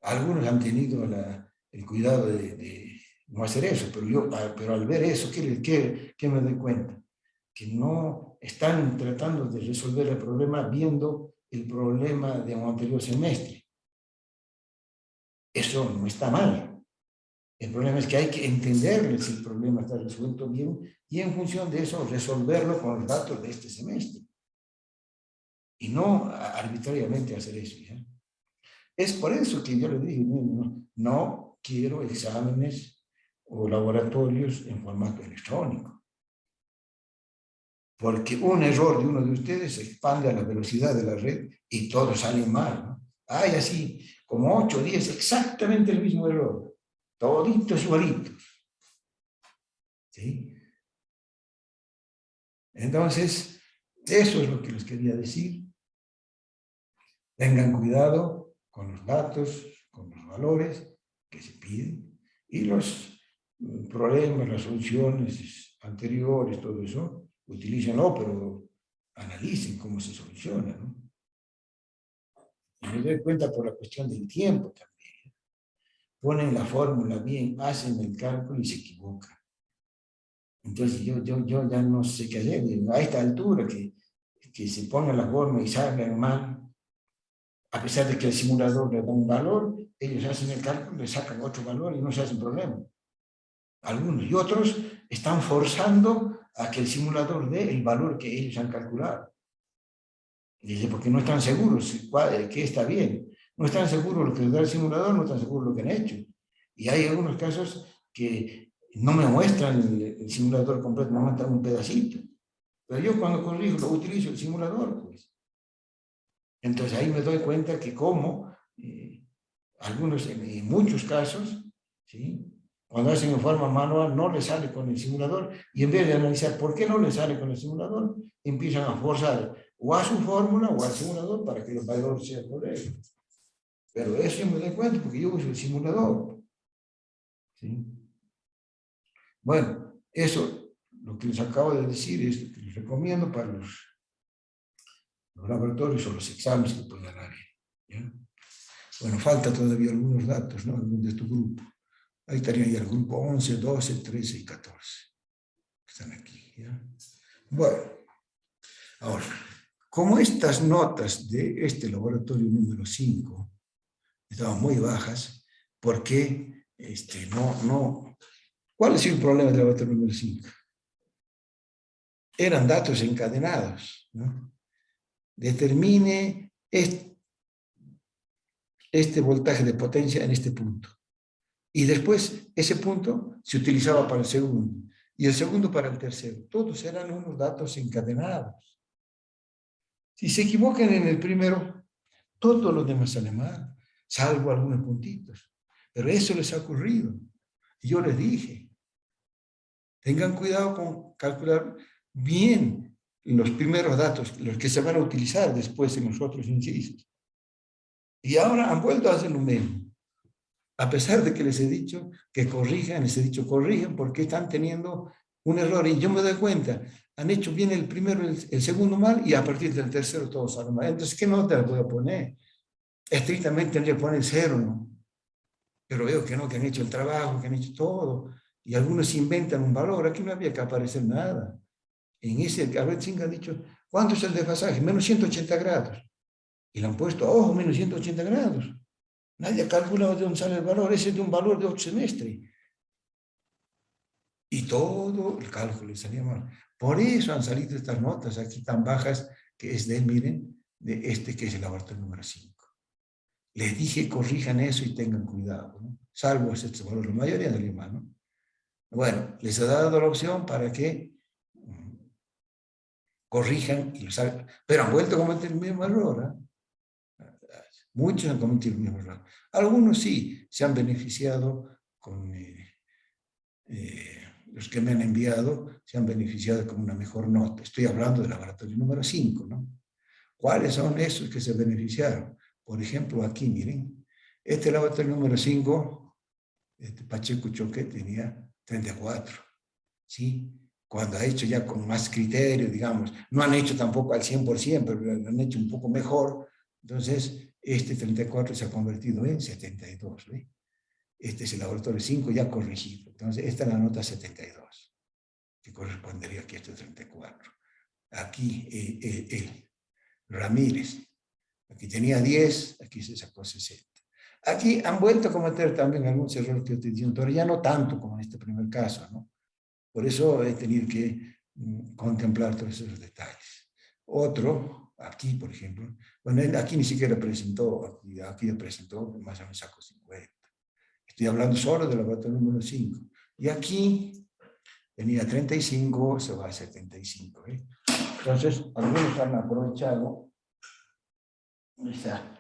Algunos han tenido el cuidado de no hacer eso, pero al ver eso, ¿qué me doy cuenta? Que no están tratando de resolver el problema viendo el problema de un anterior semestre. Eso no está mal. El problema es que hay que entender si el problema está resuelto bien y en función de eso resolverlo con los datos de este semestre. Y no arbitrariamente hacer eso. ¿Ya? Es por eso que yo le dije, no quiero exámenes o laboratorios en formato electrónico. Porque un error de uno de ustedes se expande a la velocidad de la red y todo sale mal, ¿no? Hay así, como 8 o 10, exactamente el mismo error. Toditos igualitos. ¿Sí? Entonces, eso es lo que les quería decir. Tengan cuidado con los datos, con los valores que se piden y los problemas, las soluciones anteriores, todo eso, utilícenlo, pero analicen cómo se soluciona, ¿no? Y me doy cuenta por la cuestión del tiempo también. Ponen la fórmula bien, hacen el cálculo y se equivocan. Entonces yo ya no sé qué hacer. A esta altura que se ponga la forma y salgan mal, a pesar de que el simulador le da un valor, ellos hacen el cálculo, le sacan otro valor y no se hacen problema. Algunos y otros están forzando a que el simulador dé el valor que ellos han calculado. Dice, porque no están seguros que está bien. No están seguros lo que les da el simulador, no están seguros lo que han hecho. Y hay algunos casos que no me muestran el simulador completo, me muestran un pedacito. Pero yo cuando corrijo, lo utilizo el simulador, pues. Entonces ahí me doy cuenta que como algunos, en muchos casos, ¿sí? Cuando hacen en forma manual no les sale con el simulador y en vez de analizar por qué no les sale con el simulador, empiezan a forzar o a su fórmula o al simulador para que el valor sea correcto. Pero eso yo me doy cuenta porque yo uso el simulador. ¿Sí? Bueno, eso, lo que les acabo de decir es lo que les recomiendo para los laboratorios o los exámenes que puedan haber. ¿Ya? Bueno, falta todavía algunos datos, ¿no? De tu grupo. Ahí estaría ya el grupo 11, 12, 13 y 14. Están aquí, ¿ya? Bueno, ahora, como estas notas de este laboratorio número 5 estaban muy bajas, ¿por qué no? ¿Cuál es el problema del laboratorio número 5? Eran datos encadenados, ¿no? Determine este voltaje de potencia en este punto. Y después ese punto se utilizaba para el segundo y el segundo para el tercero. Todos eran unos datos encadenados. Si se equivocan en el primero, todos los demás salen mal, salvo algunos puntitos. Pero eso les ha ocurrido. Y yo les dije, tengan cuidado con calcular bien los primeros datos, los que se van a utilizar después en los otros incisos. Y ahora han vuelto a hacer lo mismo. A pesar de que les he dicho que corrijan, les he dicho corrijan porque están teniendo un error. Y yo me doy cuenta, han hecho bien el primero, el segundo mal y a partir del tercero todos salen mal. Entonces, ¿qué nota les voy a poner? Estrictamente tendría que poner 0, ¿no? Pero veo que no, que han hecho el trabajo, que han hecho todo. Y algunos inventan un valor. Aquí no había que aparecer nada. En ese, Albert Singh ha dicho, ¿cuánto es el desfasaje? Menos 180 grados. Y le han puesto, ojo, menos 180 grados. Nadie ha calculado de dónde sale el valor. Ese es de un valor de 8 semestres. Y todo el cálculo salía mal. Por eso han salido estas notas aquí tan bajas, que es de, miren, de este que es el laboratorio número 5. Les dije, corrijan eso y tengan cuidado, ¿no? Salvo este valor, la mayoría salió mal, ¿no? Bueno, les he dado la opción para que corrijan y los hagan, pero han vuelto a cometer el mismo error, ¿eh? Muchos han cometido el mismo error. Algunos sí se han beneficiado con los que me han enviado, se han beneficiado con una mejor nota. Estoy hablando del laboratorio número 5, ¿no? ¿Cuáles son esos que se beneficiaron? Por ejemplo, aquí, miren, este laboratorio número 5, Pacheco Choque tenía 34, ¿sí? Cuando ha hecho ya con más criterio, digamos, no han hecho tampoco al 100%, pero lo han hecho un poco mejor, entonces este 34 se ha convertido en 72, ¿ve? Este es el laboratorio 5 ya corregido, entonces esta es la nota 72, que correspondería aquí a este 34. Aquí Ramírez, aquí tenía 10, aquí se sacó 60. Aquí han vuelto a cometer también algunos errores que estoy diciendo, pero ya no tanto como en este primer caso, ¿no? Por eso he tenido que contemplar todos esos detalles. Otro aquí, por ejemplo. Bueno, él aquí ni siquiera presentó, aquí presentó más o menos sacó 50. Estoy hablando solo del laboratorio número 5. Y aquí tenía 35, se va a 75. Entonces, algunos han aprovechado esa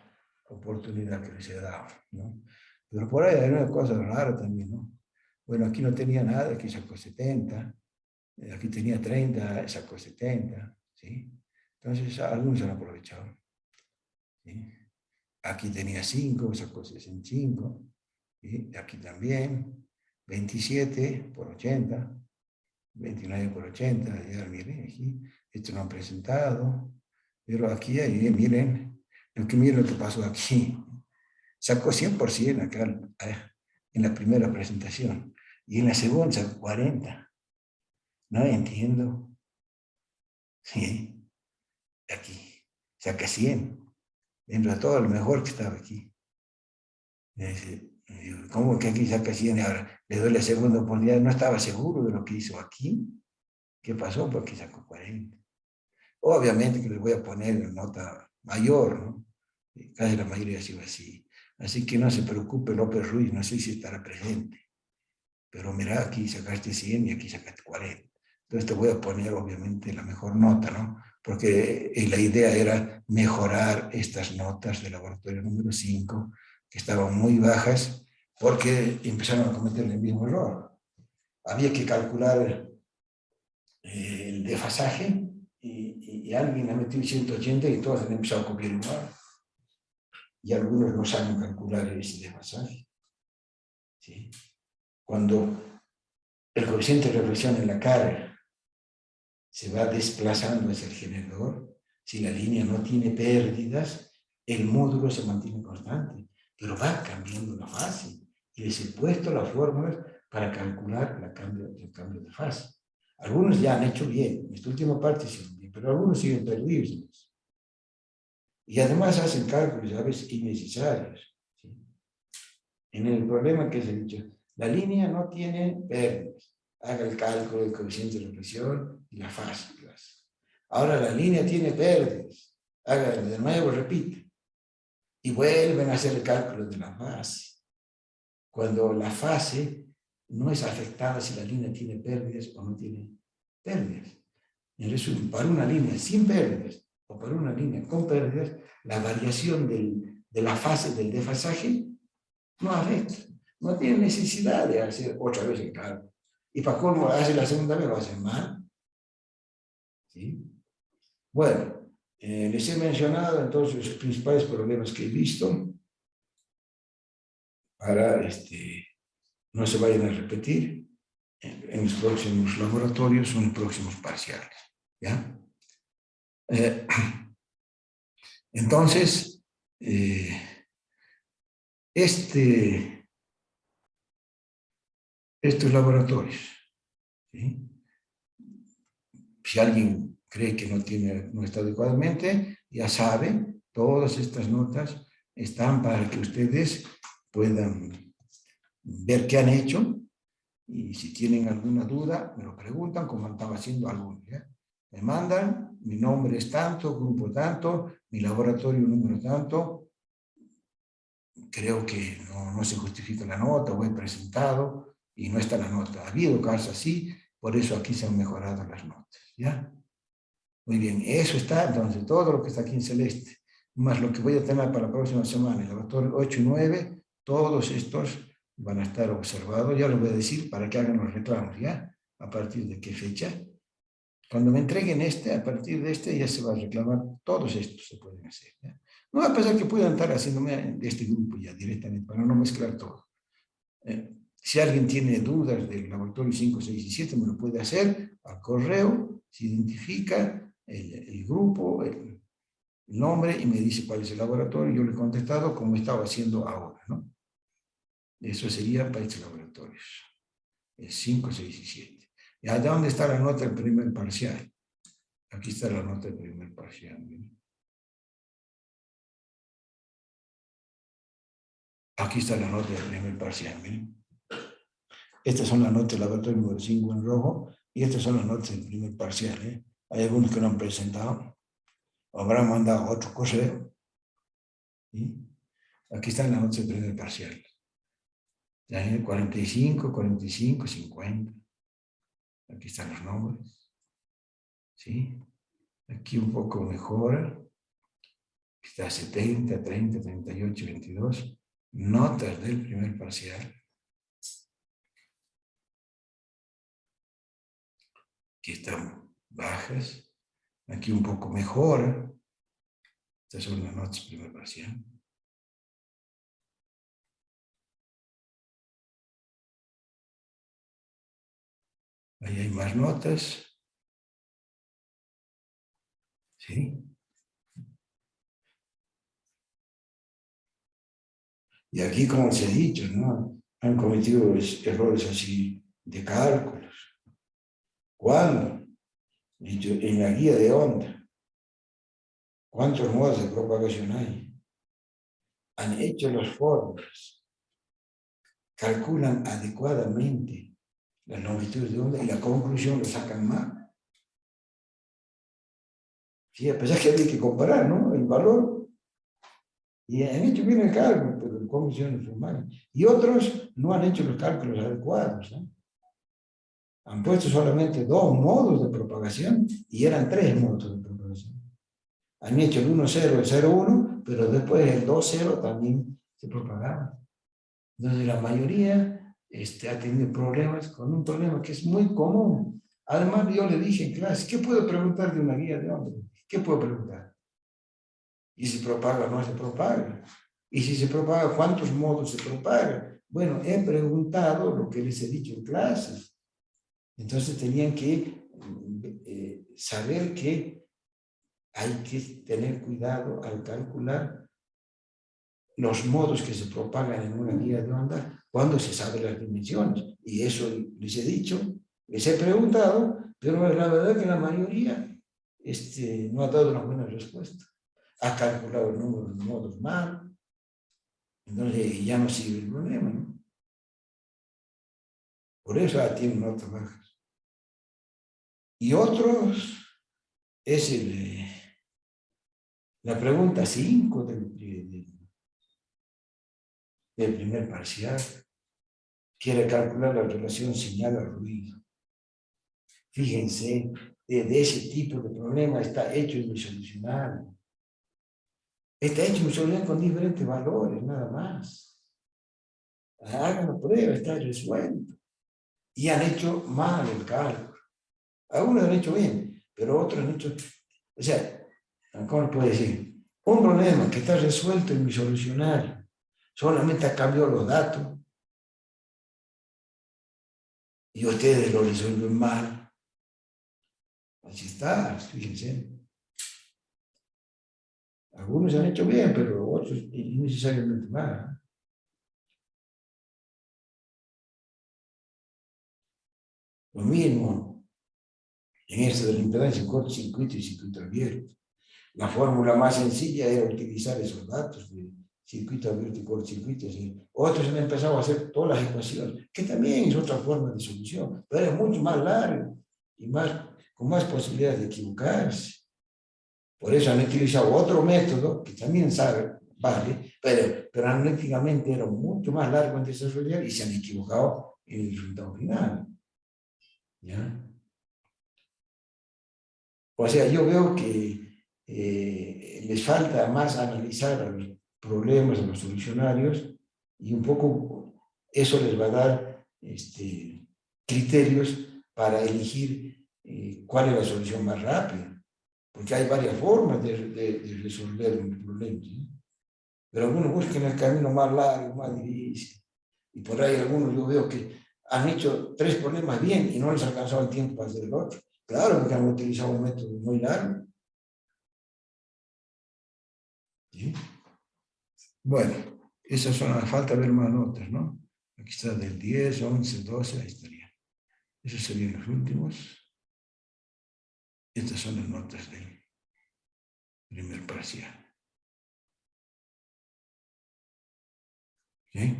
oportunidad que les he dado, ¿no? Pero por ahí hay una cosa rara también, ¿no? Bueno, aquí no tenía nada, aquí sacó 70, aquí tenía 30, sacó 70, ¿sí? Entonces, algunos han aprovechado, ¿sí? Aquí tenía 5, sacó 65, ¿sí? Aquí también, 27 por 80, 29 por 80, ya miren aquí, esto no han presentado, pero aquí, ahí, miren, miren lo que pasó aquí. Sacó 100% acá en la primera presentación y en la segunda sacó 40. No entiendo. Sí, aquí saca 100. Dentro de todo lo mejor que estaba aquí. ¿Cómo que aquí saca 100 y ahora le doy la segunda oportunidad? No estaba seguro de lo que hizo aquí. ¿Qué pasó? Porque sacó 40. Obviamente que le voy a poner una nota mayor, ¿no? Casi la mayoría ha sido así. Así que no se preocupe López Ruiz, no sé si estará presente. Pero mira, aquí sacaste 100 y aquí sacaste 40. Entonces te voy a poner obviamente la mejor nota, ¿no? Porque la idea era mejorar estas notas del laboratorio número 5, que estaban muy bajas, porque empezaron a cometer el mismo error. Había que calcular el desfasaje y alguien ha metido 180 y todos han empezado a copiar igual. Y algunos no saben calcular ese desfasaje, ¿sí? Cuando el coeficiente de reflexión en la carga se va desplazando hacia el generador, si la línea no tiene pérdidas, el módulo se mantiene constante, pero va cambiando la fase. Y les he puesto las fórmulas para calcular el cambio de fase. Algunos ya han hecho bien, esta última parte hicieron bien, pero algunos siguen perdidos. Y además hacen cálculos a veces innecesarios, ¿sí? En el problema que se ha dicho, la línea no tiene pérdidas. Haga el cálculo del coeficiente de reflexión y la fase. Ahora la línea tiene pérdidas. Haga de nuevo, repite. Y vuelven a hacer el cálculo de la fase. Cuando la fase no es afectada si la línea tiene pérdidas o no tiene pérdidas. En resumen, para una línea sin pérdidas o para una línea con pérdidas, la variación de la fase del desfasaje no afecta. No tiene necesidad de hacer otra vez el cálculo. Y para cómo hace la segunda vez, lo hace mal. ¿Sí? Bueno, les he mencionado entonces los principales problemas que he visto para no se vayan a repetir en los próximos laboratorios o en los próximos parciales. ¿Ya? Entonces, estos laboratorios, ¿sí? Si alguien cree que no está adecuadamente, ya sabe, todas estas notas están para que ustedes puedan ver qué han hecho y si tienen alguna duda, me lo preguntan como estaba haciendo algunos. ¿Ya? Me mandan, mi nombre es tanto, grupo tanto, mi laboratorio número tanto, creo que no se justifica la nota, o he presentado y no está la nota. Ha habido casos así, por eso aquí se han mejorado las notas. ¿Ya? Muy bien, eso está, entonces, todo lo que está aquí en celeste, más lo que voy a tener para la próxima semana, el laboratorio 8 y 9, todos estos van a estar observados, ya les voy a decir para que hagan los reclamos, ¿ya? ¿A partir de qué fecha? Cuando me entreguen a partir de ya se va a reclamar, todos estos se pueden hacer, ¿ya? No va a pasar que puedan estar haciéndome de este grupo ya directamente, para no mezclar todo. Si alguien tiene dudas del laboratorio 5, 6 y 7, me lo puede hacer al correo, se identifica el grupo, el nombre y me dice cuál es el laboratorio. Yo le he contestado como estaba haciendo ahora, ¿no? Eso sería para estos laboratorios. Es 5, 6 y 7. ¿Y a dónde está la nota del primer parcial? Aquí está la nota del primer parcial. ¿Miren? Aquí está la nota del primer parcial. Miren. Estas son las notas del laboratorio número 5 en rojo y estas son las notas del primer parcial. Hay algunos que no han presentado. habrán mandado otro correo. ¿Sí? Aquí están las notas de primer parcial. Ya en el 45, 45, 50. Aquí están los nombres. ¿Sí? Aquí un poco mejora. Aquí está 70, 30, 38, 22. Notas del primer parcial. Aquí están bajas. Aquí un poco mejora. Estas son las notas del primer parcial. Ahí hay más notas. ¿Sí? Y aquí, como se ha dicho, ¿no? Han cometido errores así de cálculos. ¿Cuándo? Dicho, en la guía de onda. ¿Cuántos modos de propagación hay? Han hecho las fórmulas. Calculan adecuadamente las longitudes de onda y la conclusión lo sacan mal. Sí, a pesar que hay que comparar, ¿no? El valor. Y han hecho bien el cálculo, pero las conclusiones son malas. Y otros no han hecho los cálculos adecuados, ¿no? Han puesto solamente 2 modos de propagación y eran 3 modos de propagación. Han hecho el 1,0, el 0,1, pero después el 2,0 también se propagaba. Entonces la mayoría ha tenido problemas con un problema que es muy común. Además, yo le dije en clase, ¿qué puedo preguntar de una guía de onda? ¿Qué puedo preguntar? ¿Y si propaga o no se propaga? ¿Y si se propaga, cuántos modos se propaga? Bueno, he preguntado lo que les he dicho en clases. Entonces tenían que saber que hay que tener cuidado al calcular los modos que se propagan en una guía de onda cuando se sabe las dimensiones. Y eso les he dicho, les he preguntado, pero la verdad es que la mayoría no ha dado una buena respuesta. Ha calculado el número de modos mal, entonces ya no sigue el problema, ¿no? Por eso tienen notas bajas. Y otros es la pregunta 5 del primer parcial. Quiere calcular la relación señal al ruido. Fíjense, de ese tipo de problema está hecho insolucionable. Está hecho insolucionable con diferentes valores, nada más. Hagan la prueba, está resuelto. Y han hecho mal el cálculo. Algunos han hecho bien, pero otros han hecho... O sea, ¿cómo puede decir? Un problema que está resuelto en mi solucionario, solamente ha cambiado los datos y ustedes lo resuelven mal. Así está, fíjense. Algunos han hecho bien, pero otros innecesariamente mal. Lo mismo en esto de la impedancia en cortocircuito y circuito abierto. La fórmula más sencilla era utilizar esos datos de circuito abierto y cortocircuito. Otros han empezado a hacer todas las ecuaciones, que también es otra forma de solución, pero es mucho más largo y con más posibilidades de equivocarse. Por eso han utilizado otro método, que también vale, pero analíticamente era mucho más largo en desarrollar y se han equivocado en el resultado final. ¿Ya? O sea, yo veo que les falta más analizar a los problemas, a los solucionarios, y un poco eso les va a dar criterios para elegir cuál es la solución más rápida. Porque hay varias formas de resolver un problema, ¿sí? Pero algunos buscan el camino más largo, más difícil. Y por ahí algunos yo veo que han hecho 3 problemas bien y no les ha alcanzado el tiempo para hacer el otro. Claro, porque han utilizado un método muy largo. ¿Sí? Bueno, esas son las falta de ver más notas, ¿no? Aquí está del 10, 11, 12, ahí estaría. Esos serían los últimos. Estas son las notas del primer parcial. ¿Sí?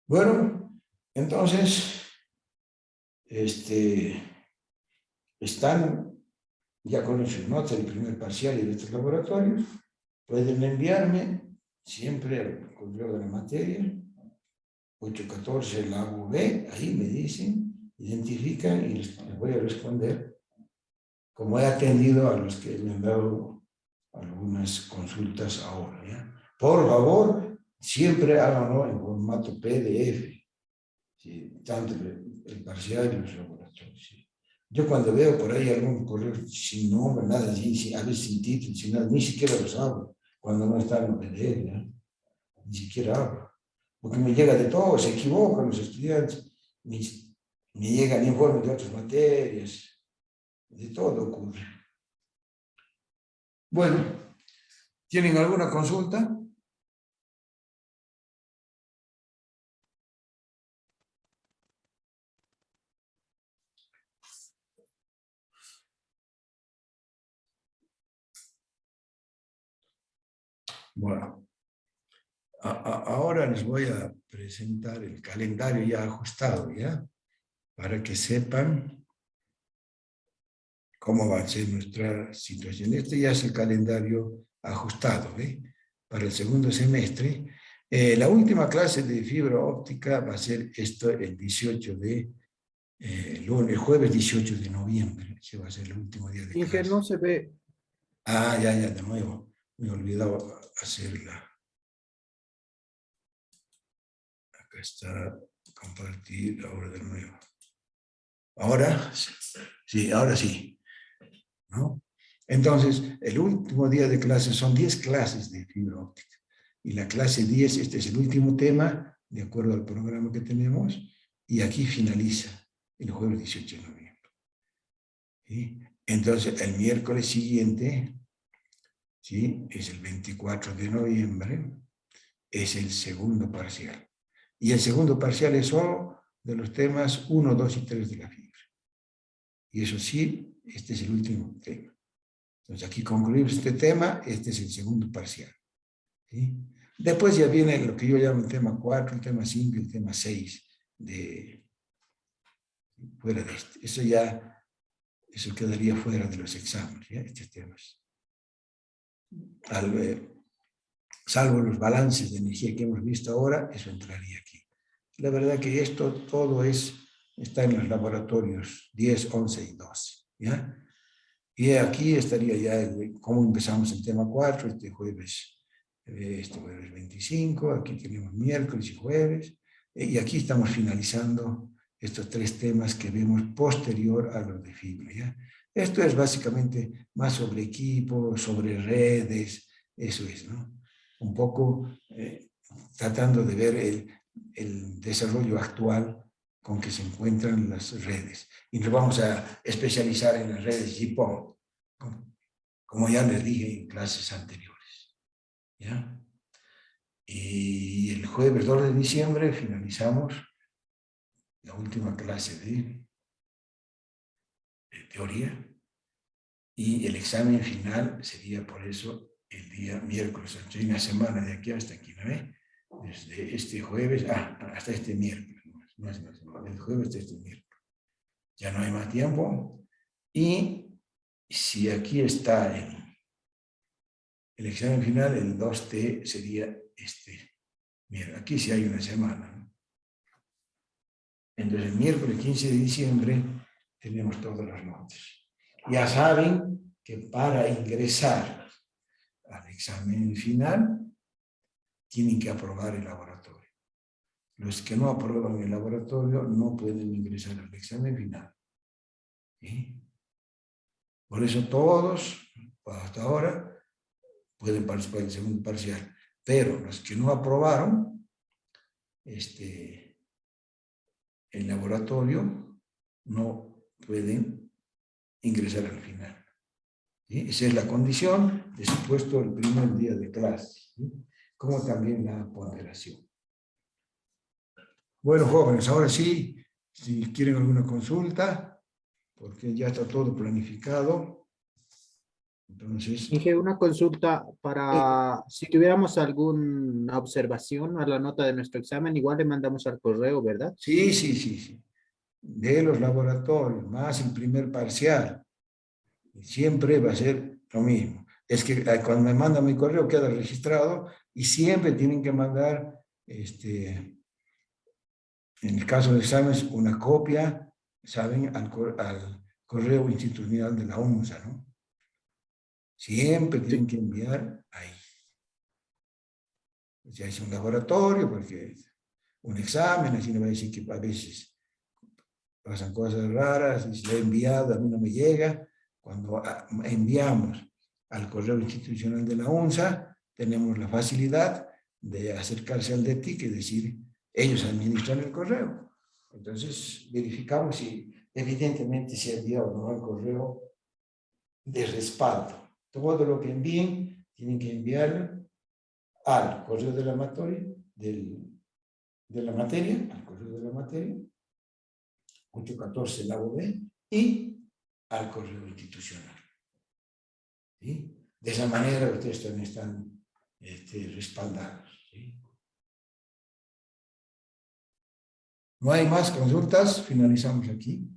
Bueno, Entonces, están ya con sus notas del primer parcial y de estos laboratorios. Pueden enviarme siempre al correo de la materia, 814 la UB, ahí me dicen, identifican y les voy a responder, como he atendido a los que me han dado algunas consultas ahora, ¿ya? Por favor, siempre háganlo en formato PDF, ¿sí? Tanto el parcial y los laboratorios, ¿sí? Yo cuando veo por ahí algún correo sin nombre, nada, a veces sin título, sin nada, ni siquiera los abro, cuando no están en PDF, ¿ya? Ni siquiera abro. Porque me llega de todo, se equivocan los estudiantes, me llegan informes de otras materias, de todo ocurre. Bueno, ¿tienen alguna consulta? Bueno, ahora les voy a presentar el calendario ya ajustado, ¿ya? Para que sepan cómo va a ser nuestra situación. Este ya es el calendario ajustado, ¿ve? Para el segundo semestre. La última clase de fibra óptica va a ser esto el 18 de el jueves 18 de noviembre. Ese va a ser el último día de Inge, clase. no se ve. Ah, ya, de nuevo. Me he olvidado hacerla. Acá está, compartir ahora de nuevo. ¿Ahora? Sí, ahora sí. ¿No? Entonces, el último día de clase son 10 clases de fibra óptica. Y la clase 10, este es el último tema, de acuerdo al programa que tenemos, y aquí finaliza el jueves 18 de noviembre. ¿Sí? Entonces, el miércoles siguiente, ¿sí? Es el 24 de noviembre, es el segundo parcial. Y el segundo parcial es solo de los temas 1, 2 y 3 de la fibra. Y eso sí, este es el último tema. Entonces aquí concluimos este tema, este es el segundo parcial. ¿Sí? Después ya viene lo que yo llamo el tema 4, el tema 5 y el tema 6 fuera de este. Eso quedaría fuera de los exámenes, ¿ya? Estos temas. Salvo los balances de energía que hemos visto ahora, eso entraría aquí. La verdad que esto todo está en los laboratorios 10, 11 y 12. ¿Ya? Y aquí estaría ya cómo empezamos el tema 4, este jueves 25, aquí tenemos miércoles y jueves, y aquí estamos finalizando estos 3 temas que vemos posterior a los de fibra. ¿Ya? Esto es básicamente más sobre equipo, sobre redes, eso es, ¿no? Un poco tratando de ver el desarrollo actual con que se encuentran las redes. Y nos vamos a especializar en las redes GPON, como ya les dije en clases anteriores. ¿Ya? Y el jueves 2 de diciembre finalizamos la última clase de teoría y el examen final sería por eso el día miércoles. Hay una semana de aquí hasta aquí, ¿no ve? Desde este jueves hasta este miércoles. No es el jueves hasta este miércoles. Ya no hay más tiempo. Y si aquí está el examen final, el 2T sería este. Mira, aquí sí hay una semana, ¿no? Entonces, el miércoles 15 de diciembre tenemos todas las notas. Ya saben que para ingresar al examen final tienen que aprobar el laboratorio. Los que no aprueban el laboratorio no pueden ingresar al examen final. ¿Sí? Por eso todos, hasta ahora, pueden participar del segundo parcial. Pero los que no aprobaron el laboratorio no pueden ingresar al final. ¿Sí? Esa es la condición de supuesto el primer día de clase, ¿sí? Como también la ponderación. Bueno, jóvenes, ahora sí, si quieren alguna consulta, porque ya está todo planificado. Entonces, Inge, una consulta eh, para si tuviéramos alguna observación a la nota de nuestro examen, igual le mandamos al correo, ¿verdad? sí, sí, sí, sí. De los laboratorios, más el primer parcial, siempre va a ser lo mismo. Es que cuando me mandan mi correo queda registrado y siempre tienen que mandar, en el caso de exámenes, una copia, ¿saben? Al correo institucional de la UNSA, ¿no? Siempre Sí. tienen que enviar ahí. Ya es un laboratorio, porque un examen, así no va a decir que a veces pasan cosas raras, y si lo he enviado, a mí no me llega. Cuando enviamos al correo institucional de la UNSA, tenemos la facilidad de acercarse al DETIC y decir, ellos administran el correo. Entonces, verificamos si evidentemente se ha enviado o no el correo de respaldo. Todo lo que envíen, tienen que enviarlo al correo de la materia, al correo de la materia, 814 la UB, y al correo institucional. ¿Sí? De esa manera ustedes también están respaldados. ¿Sí? No hay más consultas, finalizamos aquí.